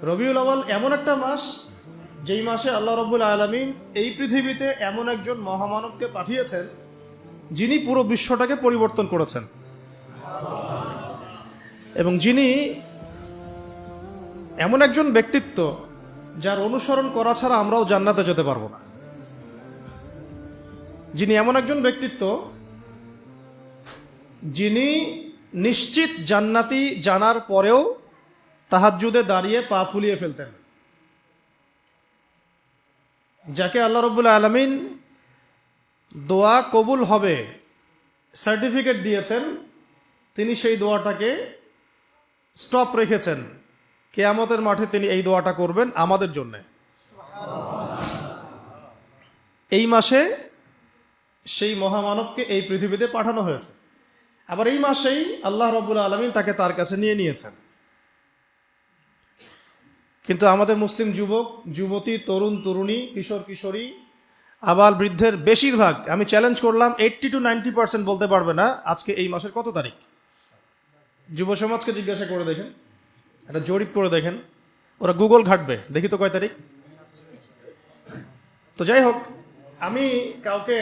রবিউল আউয়াল এমন একটা মাস যেই মাসে আল্লাহ রাব্বুল আলামিন এই পৃথিবীতে এমন একজন মহামানবকে পাঠিয়েছেন যিনি পুরো বিশ্বটাকে পরিবর্তন করেছেন এবং যিনি এমন একজন ব্যক্তিত্ব যার অনুসরণ করা ছাড়া আমরাও জান্নাতে যেতে পারবো না। যিনি এমন একজন ব্যক্তিত্ব যিনি নিশ্চিত জান্নাতি জানার পরেও তাহাজ্জুদে দাঁড়িয়ে পা ফুলিয়ে ফেলতেন, যাকে আল্লাহ রাব্বুল আলামিন দোয়া কবুল হবে সার্টিফিকেট দিয়েছেন, তিনি সেই দোয়াটাকে স্টপ রেখেছেন। কিয়ামতের মাঠে তিনি এই দোয়াটা করবেন আমাদের জন্য। এই মাসে সেই মহামানবকে এই পৃথিবীতে পাঠানো হয়েছে। আবার এই মাসেই আল্লাহ রাব্বুল আলামিন তাকে তার কাছে নিয়ে নিয়েছেন। কিন্তু আমাদের মুসলিম যুবক যুবতী, তরুণ তরুণী, কিশোর কিশোরী, আবাল বৃদ্ধের বেশিরভাগ, আমি চ্যালেঞ্জ করলাম 80 to 90% বলতে পারবে না আজকে এই মাসের কত তারিখ। যুব সমাজকে জিজ্ঞাসা করে দেখেন, একটা জরিপ করে দেখেন, ওরা গুগল ঘাটবে, দেখি তো কয় তারিখ। তো যাই হোক, আমি কাউকে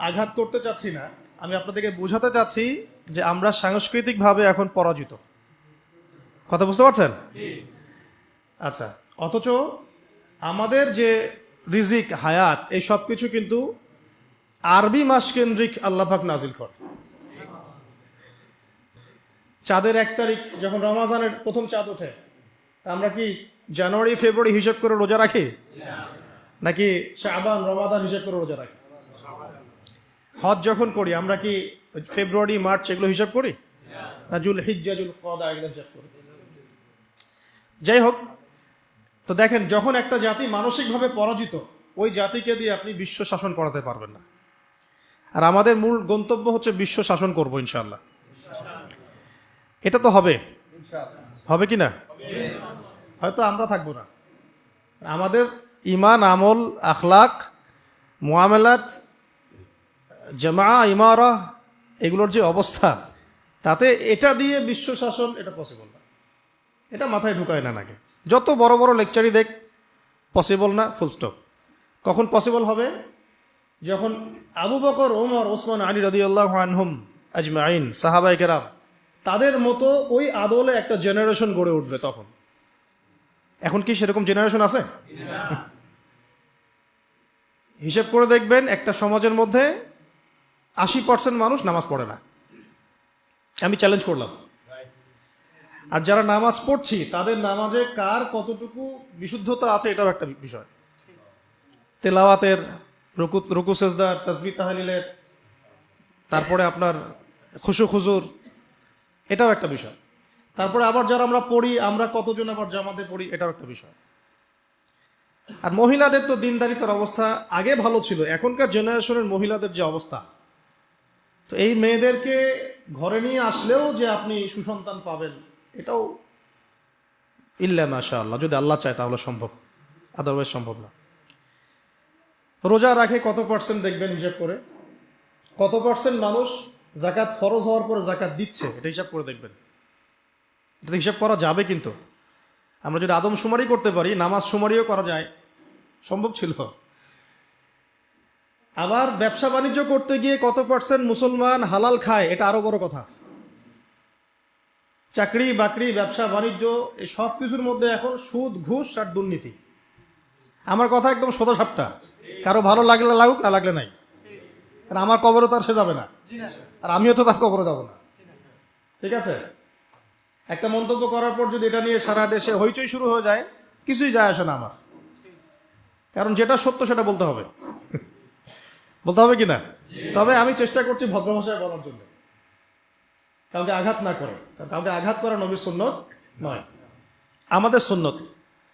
আঘাত করতে চাচ্ছি না, আমি আপনাদেরকে বোঝাতে চাচ্ছি যে আমরা সাংস্কৃতিকভাবে এখন পরাজিত। কথা বুঝতে পারছেন? আচ্ছা, অথচ আমাদের যে রিজিক, হায়াত, এই সব কিছু কিন্তু আরবি মাস কেন্দ্রিক আল্লাহ পাক নাজিল করে। চাঁদের 1 তারিখ যখন রমাজানের প্রথম চাঁদ ওঠে, আমরা কি জানুয়ারি ফেব্রুয়ারি হিসাব করে রোজা রাখি, নাকি শাবান রমাদান হিসাব করে রোজা রাখি? হজ যখন করি আমরা কি ফেব্রুয়ারি মার্চ এগুলো হিসাব করি, না জুল হিজ্জা জুল কদা এগুলো হিসাব করি? যাই হোক, তো দেখেন, যখন একটা জাতি মানসিকভাবে পরাজিত, ওই জাতিকে দিয়ে আপনি বিশ্ব শাসন করাতে পারবেন না। আর আমাদের মূল গন্তব্য হচ্ছে বিশ্ব শাসন করব ইনশাআল্লাহ। এটা তো হবে, হবে কি না? হয়তো আমরা থাকবো না, আমাদের ইমান, আমল, আখলাক, মুআমালাত, জামা, ইমারা, এগুলোর যে অবস্থা, তাতে এটা দিয়ে বিশ্ব শাসন এটা পসিবল না। এটা মাথায় ঢুকায় না নাকি? যত বড় বড় লেকচারই দেখ, পসিবল না, ফুল স্টপ। কখন পসিবল হবে? যখন আবু বকর, ওমর, ওসমান, আলী রাদিয়াল্লাহু আনহুম আজমাইন, সাহাবায়ে কেরাম, তাদের মতো ওই আদলে একটা জেনারেশন গড়ে উঠবে তখন। এখন কি সেরকম জেনারেশন আছে? হিসেব করে দেখবেন, একটা সমাজের মধ্যে 80% মানুষ নামাজ পড়ে না। আমি চ্যালেঞ্জ করলাম। আর যারা নামাজ পড়ছি তাদের নামাজে কার কতটুকু বিশুদ্ধতা আছে এটাও একটা বিষয়। তেলাওয়াতের, রুকু সেজদার, তাসবিহ তাহলিলের, তারপরে আপনার খুশু খুজুর, এটাও একটা বিষয়। তারপরে আবার যারা আমরা পড়ি, আমরা কতজন আবার জামাতে পড়ি, এটাও একটা বিষয়। আর মহিলাদের তো দিনদারিতার অবস্থা আগে ভালো ছিল, এখনকার জেনারেশনের মহিলাদের যে অবস্থা, তো এই মেয়েদেরকে ঘরে নিয়ে আসলেও যে আপনি সুসন্তান পাবেন, এটাও ইল্লা মাশাআল্লাহ, যদি আল্লাহ চায় তাহলে সম্ভব, আদারওয়াইজ সম্ভব না। রোজা রাখে কত পার্সেন্ট দেখবেন হিসাব করে, কত পার্সেন্ট মানুষ যাকাত ফরজ হওয়ার পরে যাকাত দিচ্ছে, এটা হিসাব করে দেখবেন। এটা হিসাব করা যাবে, কিন্তু আমরা যদি আদমশুমারি করতে পারি, নামাজ শুমারিও করা যায়, সম্ভব ছিল। আবার ব্যবসা বাণিজ্য করতে গিয়ে কত পার্সেন্ট মুসলমান হালাল খায়, এটা আরো বড় কথা। চাকরি বাকরি, ব্যবসা বাণিজ্য, এই সব কিছুর মধ্যে এখন সুদ, ঘুষ আর দুর্নীতি। আমার কথা একদম সোজা সাপটা, কারো ভালো লাগলে লাগুক, না লাগলে নাই। আর আমার কবরও তার সে যাবে না, আর আমিও তো তার কবরও যাব না। ঠিক আছে? একটা মন্তব্য করার পর যদি এটা নিয়ে সারা দেশে হইচই শুরু হয়ে যায়, কিছুই যায় আসে না আমার। কারণ যেটা সত্য সেটা বলতে হবে, বলতে হবে কি না? তবে আমি চেষ্টা করছি ভদ্র ভাষায় বলার জন্য, কাউকে আঘাত না করে। কারণ কাউকে আঘাত করা নবীর সুন্নত নয়, আমাদের সুন্নত।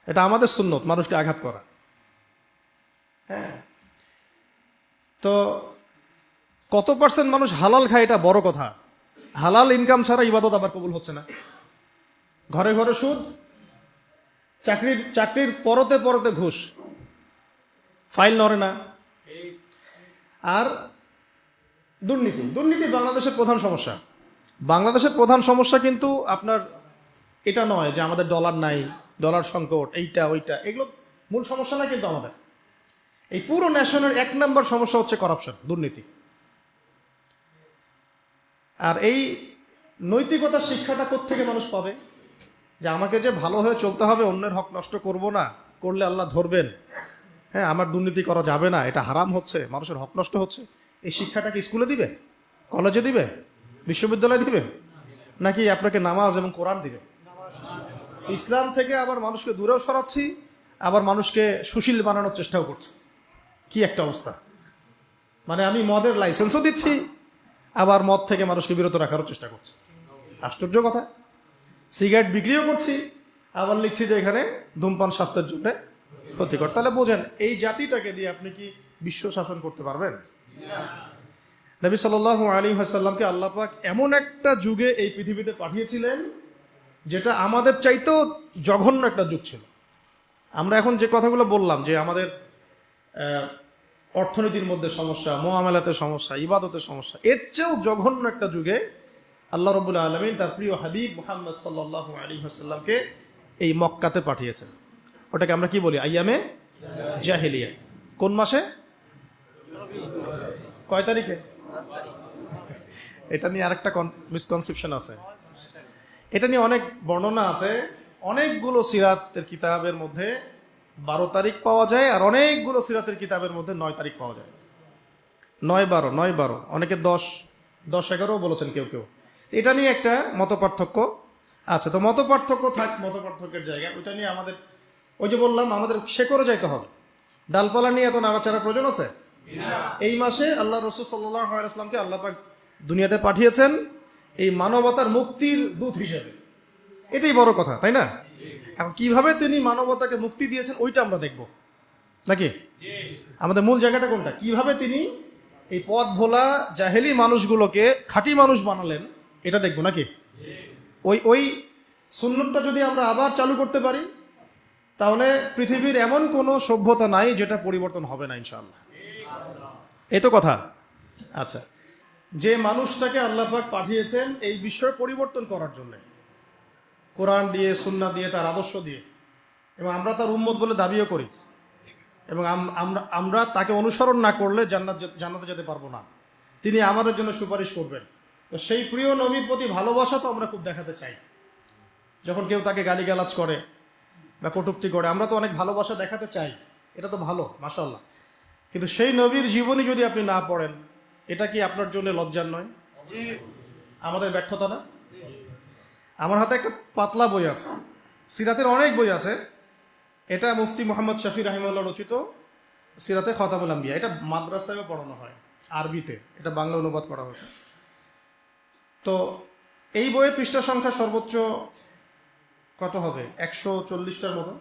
এটা আমাদের সুন্নত, মানুষকে আঘাত করা। হ্যাঁ, তো কত পার্সেন্ট মানুষ হালাল খায় এটা বড় কথা। হালাল ইনকাম ছাড়া ইবাদত আবার কবুল হচ্ছে না। ঘরে ঘরে সুদ, চাকরির পরতে পরতে ঘুষ, ফাইল নড়ে না। আর দুর্নীতি বাংলাদেশের প্রধান সমস্যা। বাংলাদেশের প্রধান সমস্যা কিন্তু আপনার এটা নয় যে আমাদের ডলার নাই, ডলার সংকট, এইটা ওইটা, এগুলো মূল সমস্যা না কিন্তু আমাদের। এই পুরো ন্যাশনের 1 নম্বর সমস্যা হচ্ছে করাপশন, দুর্নীতি। আর এই নৈতিকতার শিক্ষাটা কোত্থেকে মানুষ পাবে? যে আমাকে যে ভালো হয়ে চলতে হবে, অন্যের হক নষ্ট করব না, করলে আল্লাহ ধরবেন, হ্যাঁ আমার দুর্নীতি করা যাবে না, এটা হারাম হচ্ছে, মানুষের হক নষ্ট হচ্ছে। এই শিক্ষাটা কি স্কুলে দিবে, কলেজে দিবে, বিশ্ববিদ্যালয়ে দিবে, নাকি আপনাকে নামাজ এবং কোরআন দিবে? ইসলাম থেকে আবার মানুষকে দূরেও সরাচ্ছি, আবার মানুষকে সুশীল বানানোর চেষ্টাও করছি। কি একটা অবস্থা! মানে আমি মদের লাইসেন্সও দিচ্ছি, আবার মদ থেকে মানুষকে বিরত রাখারও চেষ্টা করছি। আশ্চর্য কথা। সিগারেট বিক্রিও করছি, আবার লিখছি যে এখানে ধূমপান স্বাস্থ্যের জন্য ক্ষতিকর। তাহলে বোঝেন, এই জাতিটাকে দিয়ে আপনি কি বিশ্ব শাসন করতে পারবেন? নবী সাল্লাল্লাহু আলাইহি ওয়াসাল্লামকে আল্লাহ পাক এমন একটা যুগে এই পৃথিবীতে পাঠিয়েছিলেন যেটা আমাদের চাইতেও জঘন্য একটা যুগ ছিল। আমরা এখন যে কথাগুলো বললাম যে আমাদের অর্থনীতির মধ্যে সমস্যা, মুআমালাতের সমস্যা, ইবাদতের সমস্যা, এর চেয়েও জঘন্য একটা যুগে আল্লাহ রাব্বুল আলামিন তার প্রিয় হাবিব মুহাম্মদ সাল্লাল্লাহু আলাইহি ওয়াসাল্লামকে এই মক্কাতে পাঠিয়েছেন। ওটাকে আমরা কি বলি? আইয়ামে জাহেলিয়া। কোন মাসে? কয় তারিখে? এটা নিয়ে আরেকটা মিসকনসেপশন আছে, এটা নিয়ে অনেক বর্ণনা আছে। অনেকগুলো সিরাতের কিতাবের মধ্যে 12 তারিখ পাওয়া যায়, আর অনেকগুলো সিরাতের কিতাবের মধ্যে 9 তারিখ পাওয়া যায়। 9-12, অনেকে 10-11 বলেছেন কেউ কেউ। এটা নিয়ে একটা মত পার্থক্য আছে। তো মত পার্থক্য থাক, মত পার্থক্যের জায়গায় ওইটা নিয়ে আমাদের, ওই যে বললাম, আমাদের শেকড়ে যাইতে হবে। ডালপালা নিয়ে এত নাড়াচাড়া প্রয়োজন আছে? এই মাসে আল্লাহ রাসূল সাল্লাল্লাহু আলাইহি ওয়াসাল্লামকে আল্লাহ পাক দুনিয়াতে পাঠিয়েছেন এই মানবতার মুক্তির দূত হিসেবে। এটাই বড় কথা, তাই না? এখন কিভাবে তিনি মানবতাকে মুক্তি দিয়েছেন ওইটা আমরা দেখব নাকি? আমাদের মূল জায়গাটা কোনটা? কিভাবে তিনি এই পথ ভোলা জাহেলি মানুষগুলোকে খাঁটি মানুষ বানালেন, এটা দেখব নাকি? ওই সুন্নতটা যদি আমরা আবার চালু করতে পারি, তাহলে পৃথিবীর এমন কোনো সভ্যতা নাই যেটা পরিবর্তন হবে না ইনশাআল্লাহ। এই তো কথা। আচ্ছা, যে মানুষটাকে আল্লাহ পাক পাঠিয়েছেন এই বিষয় পরিবর্তন করার জন্য, কোরআন দিয়ে, সুন্নাহ দিয়ে, তার আদর্শ দিয়ে, এবং আমরা তার উম্মত বলে দাবিও করি, এবং আমরা তাকে অনুসরণ না করলে জান্নাতে যেতে পারবো না। তিনি আমাদের জন্য সুপারিশ করবেন। তো সেই প্রিয় নবীর প্রতি ভালোবাসা তো আমরা খুব দেখাতে চাই। যখন কেউ তাকে গালিগালাজ করে বা কটূক্তি করে, আমরা তো অনেক ভালোবাসা দেখাতে চাই, এটা তো ভালো, মাশাআল্লাহ। কিন্তু সেই নবীর জীবনী যদি আপনি না পড়েন, এটা কি আপনার জন্য লজ্জার নয়? আমাদের ব্যর্থতা না? আমার হাতে একটা পাতলা বই আছে, সিরাতের অনেক বই আছে। এটা মুফতি মোহাম্মদ শফি রাহিমাহুল্লাহ রচিত সিরাতে খতামুল আম্বিয়া। এটা মাদ্রাসায়ও পড়ানো হয় আরবিতে, এটা বাংলা অনুবাদ করা হয়েছে। তো এই বইয়ের পৃষ্ঠা সংখ্যা সর্বোচ্চ কত হবে? 140টার মতো।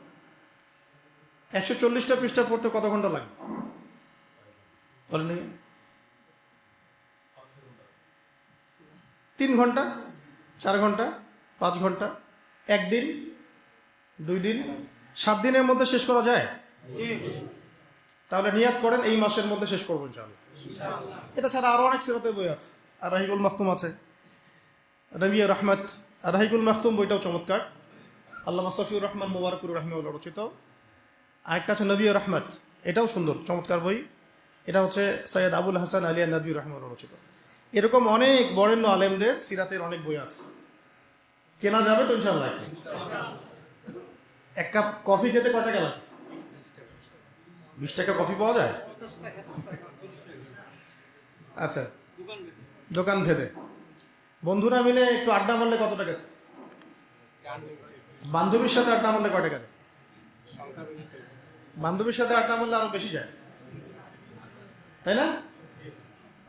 140টা পৃষ্ঠা পড়তে কত ঘন্টা লাগে বলেন? 3 ঘন্টা, 4 ঘন্টা, 5 ঘন্টা, 1 দিন, 2 দিন, 7 দিনের মধ্যে শেষ করা যায়? তাহলে নিয়াত করেন এই মাসের মধ্যে শেষ করবো ইনশাআল্লাহ। এটা ছাড়া আরো অনেক সিরাতের বই আছে। আর রাহিকুল মাখতুম আছে, রবি রহমত। আর রাহিকুল মাখতুম বইটাও চমৎকার, আল্লামা সফিউর রহমান মুবারকুর রাহিমাহুল্লাহ রচিত। আরেকটা আছে নবী রহমত, এটাও সুন্দর চমৎকার বই। এটা হচ্ছে সৈয়দ আবুল হাসান আলী নদভী রাহিমাহুল্লাহ রচিত। এরকম অনেক বরেণ্য আলেমদের সিরাতের অনেক বই আছে, কেনা যাবে তো ইনশাআল্লাহ। 1 কাপ কফি খেতে কত টাকা লাগে? 20 টাকা কফি পাওয়া যায়? আচ্ছা, দোকান ভেদে। বন্ধুরা মিলে একটু আড্ডা মারলে কত টাকা? বান্ধবীর সাথে আড্ডা মারলে কয় টাকা? বান্ধবীর সাথে আড্ডা মারলে আরো বেশি যায়, তাই না?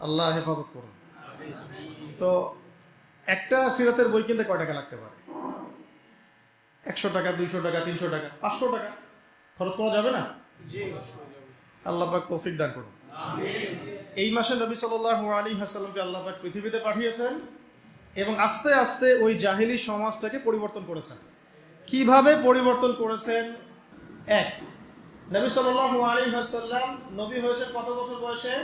আল্লাহ হেফাজত করুন। তো একটা সিরাতের বই কিনতে কয় টাকা লাগতে পারে? 100 টাকা, 200 টাকা, 300 টাকা, 500 টাকা খরচ করা যাবে না? আল্লাহ পাক তৌফিক দান করুন। এই মাসে নবী সাল্লাল্লাহু আলাইহি ওয়াসাল্লামকে আল্লাহ পাক পৃথিবীতে পাঠিয়েছেন এবং আস্তে আস্তে ওই জাহেলি সমাজটাকে পরিবর্তন করেছেন। কিভাবে পরিবর্তন করেছেন? 1, নবী সাল্লাল্লাহু আলাইহি ওয়াসাল্লাম নবী হয়েছেন কত বছর বয়সে?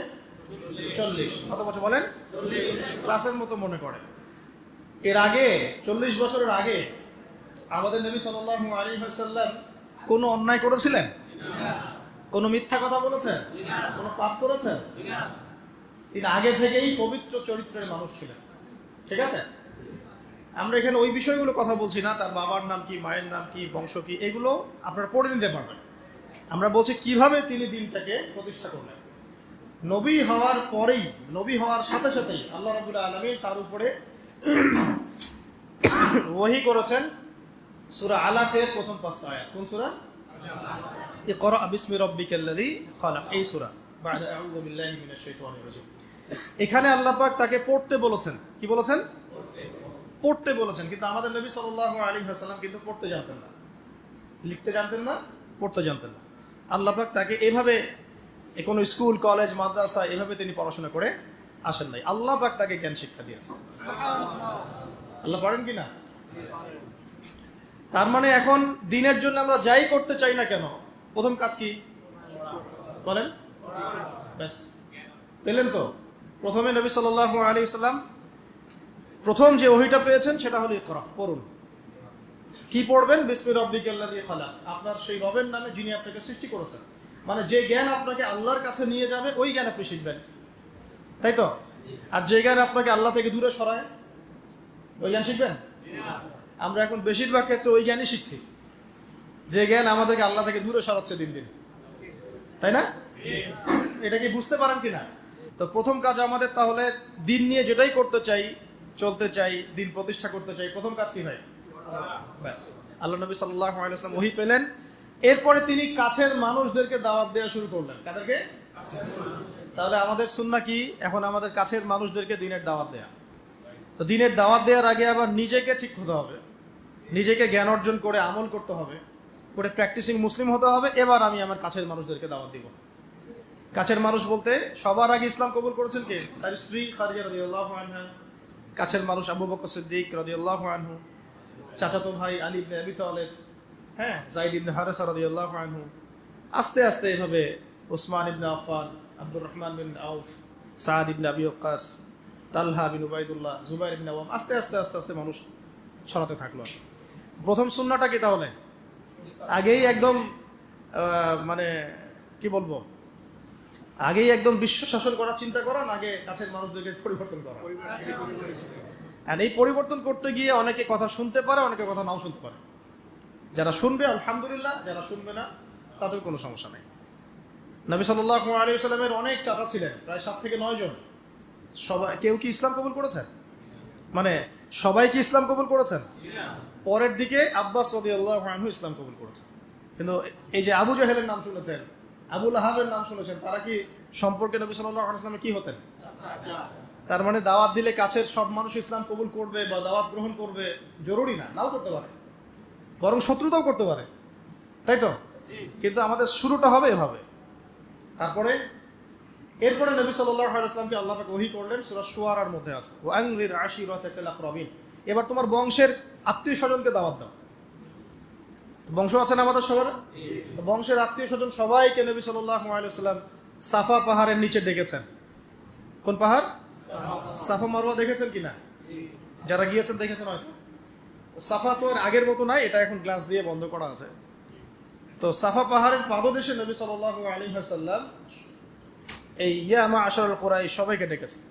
40। কত বছর বলেন? 40। ক্লাসের মতো মনে করে। এর আগে 40 বছরের আগে আমাদের নবী সাল্লাল্লাহু আলাইহি ওয়াসাল্লাম কোনো অন্যায় করেছিলেন? কোনো মিথ্যা কথা বলেছেন? কোনো পাপ করেছেন? তিনি আগে থেকেই পবিত্র চরিত্রের মানুষ ছিলেন। ঠিক আছে, আমরা এখানে ওই বিষয়গুলো কথা বলছি না, তার বাবার নাম কি, মায়ের নাম কি, বংশ কি, এগুলো আপনারা পড়ে নিতে পারবেন। আমরা বলছি কিভাবে তিনি দিনটাকে প্রতিষ্ঠা করলেন। নবী হওয়ার পরেই, নবী হওয়ার সাথে সাথেই আল্লাহ রাব্বুল আলামিন তার উপরে ওহী করেছেন সূরা আলাকের প্রথম 5টা আয়াত। কোন সূরা? ইকরা বিসমি রাব্বিকাল্লাযী খালাক, এই সূরা। বা'দা আউযু বিল্লাহি মিনাশ শাইতানির রাজীম। এখানে আল্লাহ পাক তাকে পড়তে বলেছেন। কি বলেছেন? পড়তে বলেছেন। কিন্তু আমাদের নবী সাল্লাল্লাহু আলাইহি ওয়াসাল্লাম কিন্তু পড়তে জানতেন না, লিখতে জানতেন না, পড়তে জানতেন না। আল্লাহ পাক তাকে এভাবে কোনো স্কুল, কলেজ, মাদ্রাসা এভাবে তিনি পড়াশোনা করে আসেন নাই। আল্লাহ পাক তাকে জ্ঞান শিক্ষা দিয়েছেন। আল্লাহ পারেন কি না? তার মানে এখন দিনের জন্য আমরা যাই করতে চাই না কেন, প্রথম কাজ কি বলেন? ব্যাস, পেলেন তো? প্রথমে নবী সাল্লাল্লাহু আলাইহি ওয়াসাল্লাম প্রথম যে ওহীটা পেয়েছেন সেটা হলো ইকরা, পড়ুন। কি পড়বেন? বিসমি রাব্বিকাল্লাযী খালাক, আপনার সেই রবের নামে যিনি আপনাকে সৃষ্টি করেছেন। মানে যে জ্ঞান আপনাকে আল্লাহর কাছে নিয়ে যাবে ওই জ্ঞান আপনি শিখবেন, তাই তো? আর যে জ্ঞান আপনাকে আল্লাহ থেকে দূরে সরায় ওই জ্ঞান শিখবেন? আমরা এখন বেশিরভাগ ক্ষেত্রে ওই জ্ঞানই শিখছি যে জ্ঞান আমাদেরকে আল্লাহ থেকে দূরে সরাচ্ছে দিন দিন, তাই না? এটা কি বুঝতে পারেন কিনা? তো প্রথম কাজ আমাদের তাহলে দিন নিয়ে যেটাই করতে চাই, চলতে চাই, দিন প্রতিষ্ঠা করতে চাই, প্রথম কাজ কি ভাই? ব্যাস, আল্লাহ নবী সাল্লাল্লাহু আলাইহি ওয়াসাল্লাম ওহী পেলেন। এরপরে তিনি কাছের মানুষদেরকে দাওয়াত দেওয়া শুরু করলেন। কাদেরকে? তাহলে আমাদের সুন্নাহ কি? এখন আমাদের কাছের মানুষদেরকে দিনের দাওয়াত দেয়া। তো দিনের দাওয়াত দেওয়ার আগে আবার নিজেকে ঠিক হতে হবে, নিজেকে জ্ঞান অর্জন করে আমল করতে হবে, করে প্র্যাকটিসিং মুসলিম হতে হবে। এবার আমি আমার কাছের মানুষদেরকে দাওয়াত দিব। কাছের মানুষ বলতে সবার আগে ইসলাম কবুল করেছেন কে? তার স্ত্রী খাদিজা রাদিয়াল্লাহু আনহা, কাছের মানুষ আবু বকর সিদ্দিক রাদিয়াল্লাহু আনহু, চাচাতো ভাই আলী ইবনে আবি তালেব, হ্যাঁ, যায়েদ ইবনে হারেসা রাদিয়াল্লাহু আনহু, আস্তে আস্তে এভাবে উসমান ইবনে আফফান, আব্দুর রহমান বিন আউফ, সাদ ইবনে আবি ওয়াক্কাস, তালহা বিন উবাইদুল্লাহ, জুবাইর ইবনে আওয়াম, আস্তে আস্তে আস্তে আস্তে মানুষ ছড়াতে থাকলো। প্রথম সুন্নাহটা কি তাহলে? আগেই একদম মানে কি বলবো, আগেই একদম বিশ্ব শাসন করার চিন্তা করা, আগে কাছের মানুষদেরকে পরিবর্তন করা। আর এই পরিবর্তন করতে গিয়ে অনেকে কথা শুনতে পারে, অনেকে কথা নাও শুনতে পারে। যারা শুনবে আলহামদুলিল্লাহ, যারা শুনবে না তাদের কোনো সমস্যা নেই। নবী সাল্লাল্লাহু আলাইহি ওয়াসাল্লামের অনেক চাচা ছিলেন, প্রায় 7 থেকে 9 জন। সবাই, কেউ কি ইসলাম কবুল করেছেন? মানে সবাই কি ইসলাম কবুল করেছেন? পরের দিকে আব্বাস রাদিয়াল্লাহু আনহু ইসলাম কবুল করেছেন। কিন্তু এই যে আবু জাহেলের নাম শুনেছেন, আবু লাহাবের নাম শুনেছেন, তারা কি সম্পর্কে নবী সাল্লাল্লাহু আলাইহি ওয়াসাল্লামের কি হতেন? তার মানে দাওয়াত দিলে কাছের সব মানুষ ইসলাম কবুল করবে বা দাওয়াত গ্রহণ করবে জরুরি না, নাও করতে পারে, বরং শত্রুতাও করতে পারে, তাই তো? কিন্তু আমাদের শুরুটা হবে এভাবে। তারপরে এরপরে নবী সাল্লাল্লাহু আলাইহি ওয়াসাল্লামকে আল্লাহ পাক ওহী করলেন, সূরা শুআরার মধ্যে আছে ওয়া আনজির আশিরাতাকাল আকরাবিন। এবার তোমার বংশের আত্মীয় স্বজনকে দাওয়াত দাও। বংশ আছে না আমাদের সবার? বংশের আত্মীয় স্বজন সবাইকে নবী সাল্লাল্লাহু আলাইহি ওয়াসাল্লাম সাফা পাহাড়ের নিচে ডেকেছেন। কোন পাহাড়? সাফা মারওয়া দেখেছেন কিনা? যারা গিয়েছেন দেখেছেন হয়তো। সাফা তো আর আগের মতো নাই, এটা এখন গ্লাস দিয়ে বন্ধ করা আছে। তো সাফা পাহাড়ের পাদদেশে নবী সাল্লাল্লাহু আলাইহি ওয়াসাল্লাম এই ইয়া মা'আশারাল কুরাইশ সবাইকে ডেকেছেন।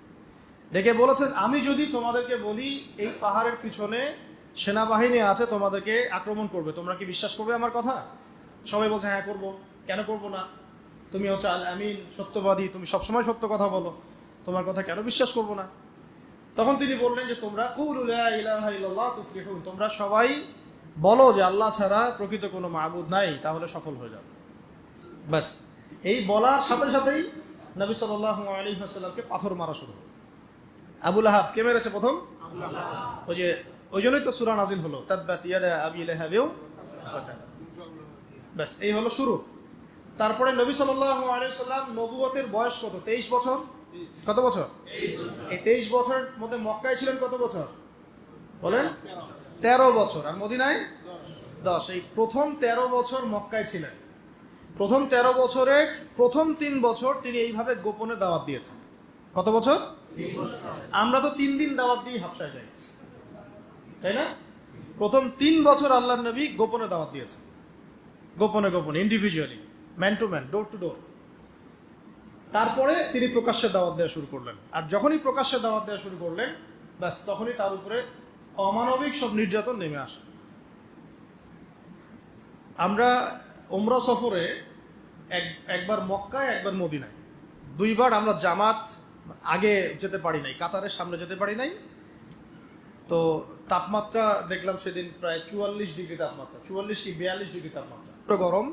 ডেকে বলেছেন, আমি যদি তোমাদেরকে বলি এই পাহাড়ের পিছনে সেনাবাহিনী আছে, তোমাদেরকে আক্রমণ করবে, তোমরা কি বিশ্বাস করবে আমার কথা? সবাই বলছে হ্যাঁ করবো, কেন করবো না? তুমি হচ্ছে আল আমিন, সত্যবাদী, তুমি সবসময় সত্য কথা বলো, তোমার কথা কেন বিশ্বাস করবো না? তখন তিনি বললেন যে তোমরা কুলু লা ইলাহা ইল্লাল্লাহ তুফলিহুন, তোমরা সবাই বলো যে আল্লাহ ছাড়া প্রকৃত কোনো মাবুদ নাই, তাহলে সফল হয়ে যাবে। ব্যাস, এই বলার সাথে সাথেই নবী সাল্লাল্লাহু আলাইহি ওয়াসাল্লামকে পাথর মারা শুরু। আবু লাহাব কে মেরেছে প্রথম? ওই যে ওই জন্যই তো সূরা নাজিল হলো, তাব্বাত ইয়াদা আবি লাহাবিন ওয়া তাব। ব্যাস, এই হলো শুরু। তারপরে নবী সাল্লাল্লাহু আলাইহি ওয়াসাল্লাম নবুয়তের বয়স কত? 23 বছর। কত বছর? এই 23 বছরের মধ্যে মক্কায় ছিলেন কত বছর বলেন? 13 বছর। আর মদিনায় 10। এই প্রথম 13 বছর মক্কায় ছিলেন। প্রথম 13 বছরের প্রথম 3 বছর তিনি এইভাবে গোপনে দাওয়াত দিয়েছেন। কত বছর? 3 বছর। আমরা তো 3 দিন দাওয়াত দিয়ে হাবশায় যাই, তাই না? প্রথম 3 বছর আল্লাহর নবী গোপনে দাওয়াত দিয়েছে, গোপনে গোপনে, individually, man to man, door to door. তারপরে তিনি প্রকাশ্যে দাওয়াত দেওয়া শুরু করলেন। আর যখনই প্রকাশ্যে দাওয়াত দেওয়া শুরু করলেন, ব্যাস তখনই তার উপরে অমানবিক সব নির্যাতন নেমে আসে। আমরা উমরা সফরে একবার মক্কায়, একবার মদিনায়, 2 বার আমরা জামাত আগে যেতে পারি নাই, কাতারের সামনে যেতে পারি নাই। তো তাপমাত্রা দেখলাম সেদিন প্রায় 44 ডিগ্রি তাপমাত্রা, 44 কি 42 ডিগ্রি তাপমাত্রা, গরম।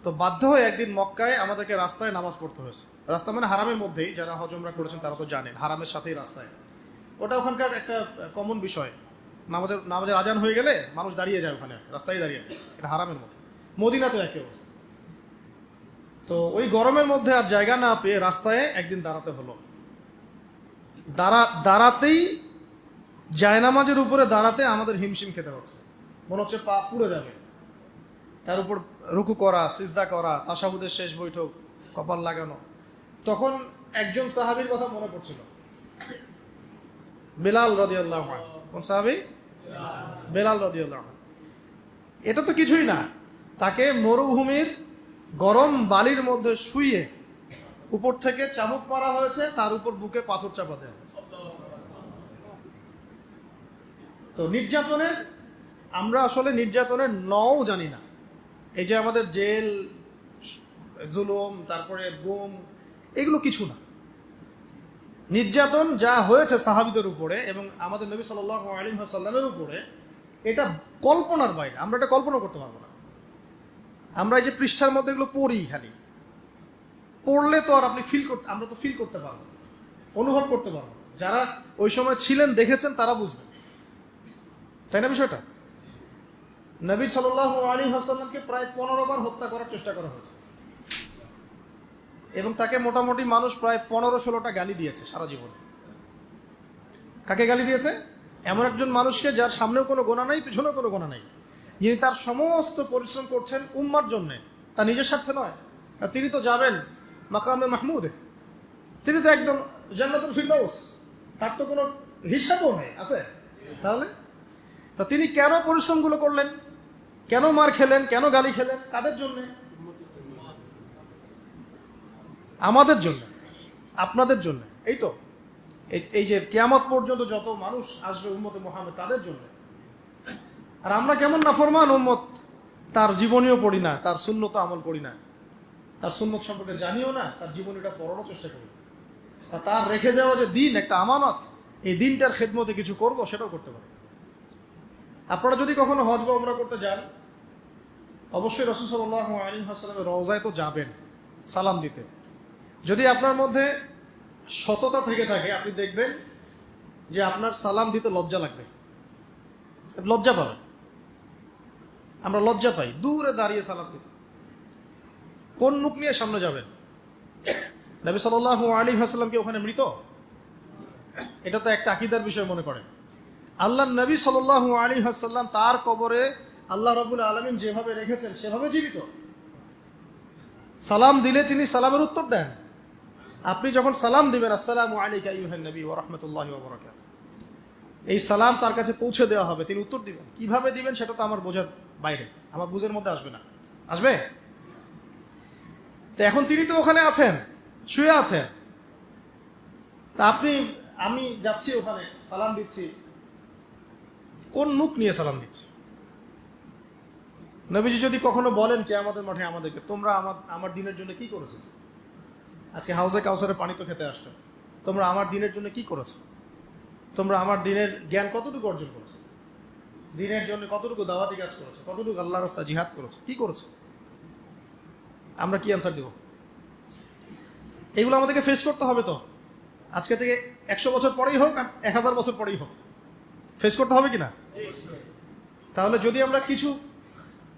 তো বাধ্য হয়ে একদিন মক্কায় আমাদেরকে রাস্তায় নামাজ পড়তে হয়েছে। রাস্তা মানে হারামের মধ্যেই, যারা হজ উমরা করেছেন তারা তো জানেন, হারামের সাথেই রাস্তায়। ওটা ওখানকার একটা কমন বিষয়, নামাজের আজান হয়ে গেলে মানুষ দাঁড়িয়ে যায় ওখানে, রাস্তায় দাঁড়িয়ে যায়, এটা হারামের মধ্যে। মদিনাতেও একই অবস্থা। তো ওই গরমের মধ্যে আর জায়গা না পেয়ে রাস্তায় একদিন দাঁড়াতে হলো। দাঁড়াতেই, জায়নামাজের উপরে দাঁড়াতে আমাদের হিমশিম খেতে হচ্ছে, মনে হচ্ছে পা পুড়ে যাবে। তার উপর রুকু করা, সিজদা করা, তাশাহুদের শেষ বৈঠক, কপাল লাগানো। তখন একজন সাহাবীর কথা মনে পড়ছিল, বেলাল রাদিয়াল্লাহু আনহু। কোন সাহাবী? বেলাল রাদিয়াল্লাহু আনহু। এটা তো কিছুই না, তাকে মরুভূমির গরম বালির মধ্যে শুইয়ে উপর থেকে চাবুক মারা হয়েছে, তার উপর বুকে পাথর চাপা দেওয়া হয়েছে। তো নির্যাতনের, আমরা আসলে নির্যাতনের নও জানি না। এই যে আমাদের জেল, জুলুম, তারপরে গুম, এগুলো কিছু না। নির্যাতন যা হয়েছে সাহাবীদের উপরে এবং আমাদের নবী সাল্লাল্লাহু আলাইহি ওয়াসাল্লামের উপরে, এটা কল্পনার বাইরে, আমরা এটা কল্পনা করতে পারবো না। আমরা এই যে পৃষ্ঠার মধ্যে এগুলো পড়ি, খালি পড়লে তো আর আপনি আমরা তো ফিল করতে পারবো, অনুভব করতে পারবো। যারা ওই সময় ছিলেন, দেখেছেন, তারা বুঝবেন, তাই না বিষয়টা? নবী সাল্লাল্লাহু আলাইহি ওয়াসাল্লামকে প্রায় 15 বার হত্যা করার চেষ্টা করা হয়েছে এবং তাকে মোটামুটি মানুষ প্রায় 15-16টা গালি দিয়েছে সারা জীবনে। কাকে গালি দিয়েছে? এমন একজন মানুষকে যার সামনেও কোনো গোনা নাই, পিছনেও কোনো গোনা নাই, যিনি তার সমস্ত পরিশ্রম করছেন উম্মার জন্যে, তার নিজের স্বার্থে নয়। আর তিনি তো যাবেন মাকামে মাহমুদে, তিনি তো একদম জান্নাতুল ফিরদাউস, তার তো কোনো হিসাবও নেই, আছে? তাহলে তা তিনি কেন পরিশ্রমগুলো করলেন, কেন মার খেলেন, কেন গালি খেলেন? কাদের জন্য? আমাদের জন্য, আপনাদের জন্য। এই তো এই যে কিয়ামত পর্যন্ত যত মানুষ আসবে উম্মতে মুহাম্মদ, তাদের জন্য। আর আমরা কেমন নাফরমান উম্মত, তার জীবনীও পড়ি না, তার সুন্নত আমল করি না, তার সুন্নত সম্পর্কে জানিও না, তার জীবনীটা পড়ানোর চেষ্টা করি। তার রেখে যাওয়া যে দিন, একটা আমানত, এই দিনটার খেদমতে কিছু করব, সেটাও করতে পারি। আপনারা যদি কখনো হজ বা উমরা করতে যান, অবশ্যই রাসূল সাল্লাল্লাহু আলাইহি ওয়াসাল্লামের রওজায় তো যাবেন সালাম দিতে। যদি আপনার মধ্যে সততা থেকে থাকে, আপনি দেখবেন যে আপনার সালাম দিতে লজ্জা লাগবে, লজ্জা পাবেন। আমরা লজ্জা পাই দূরে দাঁড়িয়ে সালাম দিতে। কোন মুখ নিয়ে সামনে যাবেন? নবী সাল্লাল্লাহু আলাইহি ওয়াসাল্লাম কি ওখানে মৃত? এটা তো একটা আকীদার বিষয় মনে করেন। আল্লাহর নবী সাল্লাল্লাহু আলাইহি ওয়াসাল্লাম তার কবরে আল্লাহ রাব্বুল আলামিন যেভাবে রেখেছেন সেভাবে জীবিত। সালাম দিলে তিনি সালামের উত্তর দেন। আপনি যখন সালাম দিবেন, আসসালামু আলাইকা আইয়ুহান নবী ওয়া রাহমাতুল্লাহি ওয়া বারাকাতুহু, এই সালাম তার কাছে পৌঁছে দেওয়া হবে, তিনি উত্তর দিবেন। কিভাবে দিবেন সেটা তো আমার বোঝার বাইরে, আমার বুঝের মধ্যে আসবে না। আসবে? তো এখন তিনি তো ওখানে আছেন, শুয়ে আছেন। তা আমি যাচ্ছি ওখানে, সালাম দিচ্ছি, কোন মুখ নিয়ে সালাম দিচ্ছি? নবীজি যদি কখনো বলেন কিয়ামতের মাঠে আমাদেরকে, তোমরা আমার দিনের জন্য কি করেছো? আজকে হাউজে কাউসারে পানি তো খেতে আসছো, তোমরা আমার দিনের জন্য কি করেছো? তোমরা আমার দিনের জ্ঞান কতটুকু অর্জন করেছো? দিনের জন্য কতটুকু দাওয়াতি কাজ করেছো? কতটুকু আল্লাহ রাস্তা জিহাদ করেছো? কি করেছো? আমরা কি অ্যান্সার দিব? এগুলো আমাদেরকে ফেস করতে হবে। তো আজকে থেকে 100 বছর পরেই হোক আর 1000 বছর পরেই হোক, ফেস করতে হবে কিনা? তাহলে যদি আমরা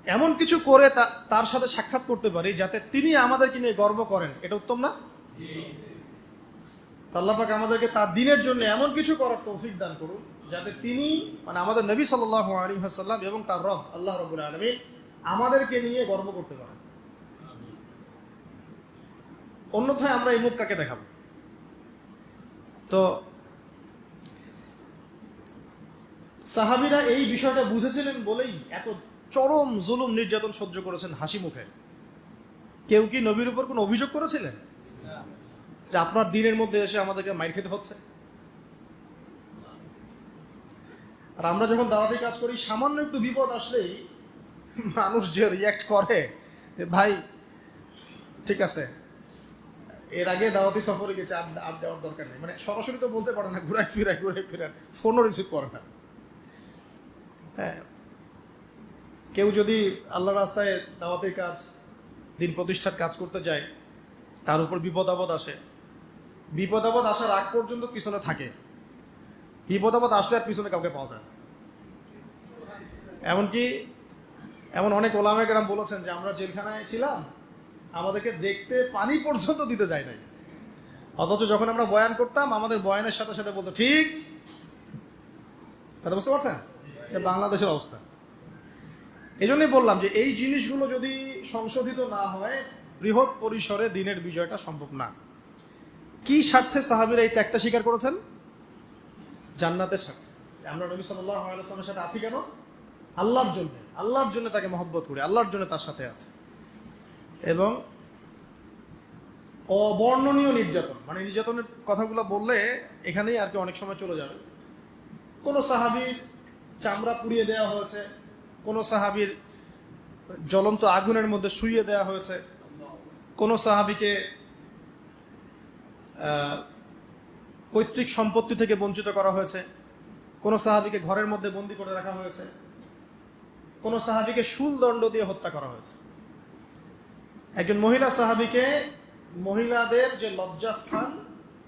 এমন কিছু করে তার সাথে সাক্ষাৎ করতে পারি যাতে তিনি আমাদেরকে নিয়ে গর্ব করেন, এটা উত্তম না? আল্লাহ পাক আমাদেরকে তার দিনের জন্য এমন কিছু করার তৌফিক দান করুন যাতে তিনি, মানে আমাদের নবী সাল্লাল্লাহু আলাইহি ওয়াসাল্লাম এবং তার রব আল্লাহ রাব্বুল আলামিন আমাদেরকে নিয়ে গর্ব করতে পারেন। অন্যথায় আমরা এই মুখ কাকে দেখাবো? তো সাহাবীরা এই বিষয়টা বুঝেছিলেন বলেই এত চরম জুলুম নির্যাতন সহ্য করেছেন হাসি মুখে। কেউ কি নবীর উপর কোনো অভিযোগ করেছিলেন যে আপনার দিনের মধ্যে এসে আমাদেরকে মাইর খেতে হচ্ছে? আর আমরা যখন দাওয়াতি কাজ করি, সামান্য একটু বিপদ আসলেই মানুষ যে রিয়াক্ট করে, ভাই ঠিক আছে, এর আগে দাওয়াতি সফরে গেছে, আর দেওয়ার দরকার নেই। মানে সরাসরি তো বলতে পারে না, ঘুরায় ফিরায় ফোনও রিসিভ করে না। হ্যাঁ, কেউ যদি আল্লাহ রাস্তায় দাওয়াতের কাজ, দিন প্রতিষ্ঠার কাজ করতে যায়, তার উপর বিপদ আপদ আসে, বিপদ আপদ আসার আগ পর্যন্ত পিছনে থাকে, বিপদ আপদ আসলে আর পিছনে কাউকে পাওয়া যায় না। এমন অনেক ওলামায়ে কেরাম বলেছেন যে আমরা জেলখানায় ছিলাম, আমাদেরকে দেখতে পানি পর্যন্ত দিতে যায় নাই, অথচ যখন আমরা বয়ান করতাম আমাদের বয়ানের সাথে সাথে বলতো ঠিক। কথা বুঝতে পারছেন? বাংলাদেশের অবস্থা। এই জন্যই বললাম যে এই জিনিসগুলো যদি সংশোধিত না হয়, বৃহৎ পরিসরে দিনের বিজয়টা সম্ভব না। কি স্বার্থে সাহাবীরা এই ত্যাগটা স্বীকার করেছেন? জান্নাতের স্বার্থে। আমরা নবী সাল্লাল্লাহু আলাইহি ওয়াসাল্লামের সাথে আছি কেন? আল্লাহর জন্য। আল্লাহর জন্য তাকে মহব্বত করি, আল্লাহর জন্য তার সাথে আছে। এবং অবর্ণনীয় নির্যাতন, মানে নির্যাতনের কথাগুলো বললে এখানেই আর কি অনেক সময় চলে যাবে। কোনো সাহাবীর চামড়া পুড়িয়ে দেওয়া হয়েছে, কোনো সাহাবীর জ্বলন্ত আগুনের মধ্যে শুইয়ে দেওয়া হয়েছে, কোনো সাহাবীকে পৈতৃক সম্পত্তি থেকে বঞ্চিত করা হয়েছে, কোনো সাহাবীকে ঘরের মধ্যে বন্দি করে রাখা হয়েছে, কোনো সাহাবীকে শূলদণ্ড দিয়ে হত্যা করা হয়েছে। একজন মহিলা সাহাবীকে, মহিলাদের যে লজ্জাস্থান,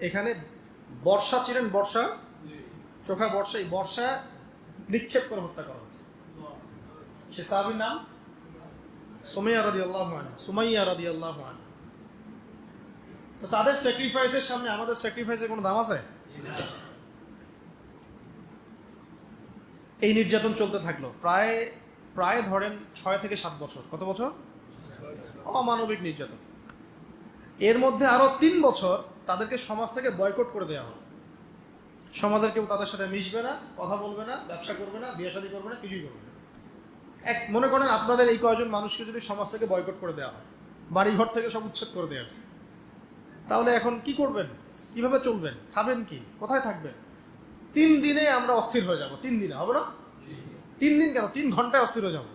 এখানে বর্ষা ছিলেন, বর্ষা, চোখা বর্ষা, এই বর্ষা নিক্ষেপ করে হত্যা করা হয়েছে। সে সাহাবীর নাম সুমাইয়া রাদিয়াল্লাহু আনহা। সুমাইয়া রাদিয়াল্লাহু আনহা। তো তাদের স্যাক্রিফাইসের সামনে আমাদের স্যাক্রিফাইসের কোনো দাম আছে? এই নির্যাতন চলতে থাকলো প্রায় ধরেন 6 থেকে 7 বছর। কত বছর? অমানবিক নির্যাতন। এর মধ্যে আরো 3 বছর তাদেরকে সমাজ থেকে বয়কট করে দেওয়া হলো। সমাজের কেউ তাদের সাথে মিশবে না, কথা বলবে না, ব্যবসা করবে না, বিয়ে শাদী করবে না, কিছুই করবে না। মনে করেন আপনাদের এই কয়েকজন মানুষকে যদি সমাজ থেকে বয়কট করে দেওয়া হয়, বাড়িঘর থেকে সব উচ্ছেদ করে দেওয়া হচ্ছে, তাহলে এখন কি করবেন? কিভাবে চলবেন? খাবেন কি? কোথায় থাকবেন? 3 দিনে আমরা অস্থির হয়ে যাব। 3 দিনে হবে না? 3 দিন কেন, 3 ঘন্টায় অস্থির হয়ে যাব।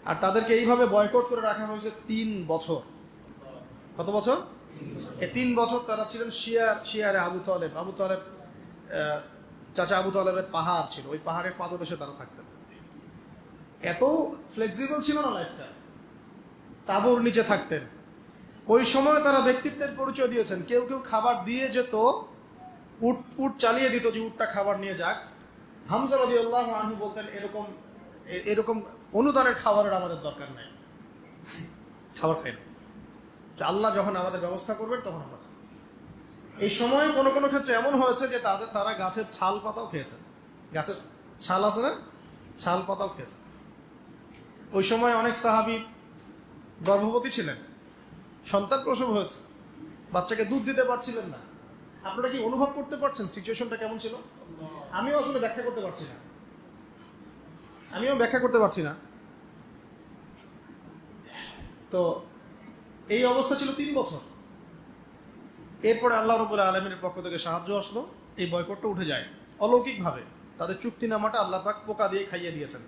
আর তাদেরকে এইভাবে বয়কট করে রাখা হয়েছে 3 বছর। কত বছর? এই 3 বছর তারা ছিলেন শিয়ারে আবু তালেব। চাচা আবু তালেবের পাহাড় ছিল, ওই পাহাড়ের পাদদেশে তারা থাকতেন। এত ফ্লেক্সিবল ছিল না লাইফটা। তাঁবুর নিচে থাকতেন। ওই সময় তারা ব্যক্তিত্বের পরিচয় দিয়েছেন। কেউ কেউ খাবার দিয়ে যেত, উট চালিয়ে দিত যে উটটা খাবার নিয়ে যাক। হামজা রাদিয়াল্লাহু আনহু বলতেন, এরকম অনুদানের খাবারের আমাদের দরকার নাই, খাবার খাই না, আল্লাহ যখন আমাদের ব্যবস্থা করবেন তখন আমরা। এই সময় কোনো কোনো ক্ষেত্রে এমন হয়েছে যে তারা গাছের ছাল পাতাও খেয়েছেন। গাছের ছাল আছে না, ছাল পাতাও খেয়েছেন। ওই সময় অনেক সাহাবী গর্ভবতী ছিলেন, সন্তান প্রসব হয়েছে, বাচ্চাকে দুধ দিতে পারছিলেন না। আপনারা কি অনুভব করতে পারছেন সিচুয়েশনটা কেমন ছিল? আমিও আসলে ব্যাখ্যা করতে পারছি না। তো এই অবস্থা ছিল 3 বছর। এরপরে আল্লাহ রাব্বুল আলামিনের পক্ষ থেকে সাহায্য আসলো, এই বয়কটটা উঠে যায় অলৌকিকভাবে। তাদের চুক্তিনামাটা আল্লাহ পাক পোকা দিয়ে খাইয়ে দিয়েছেন।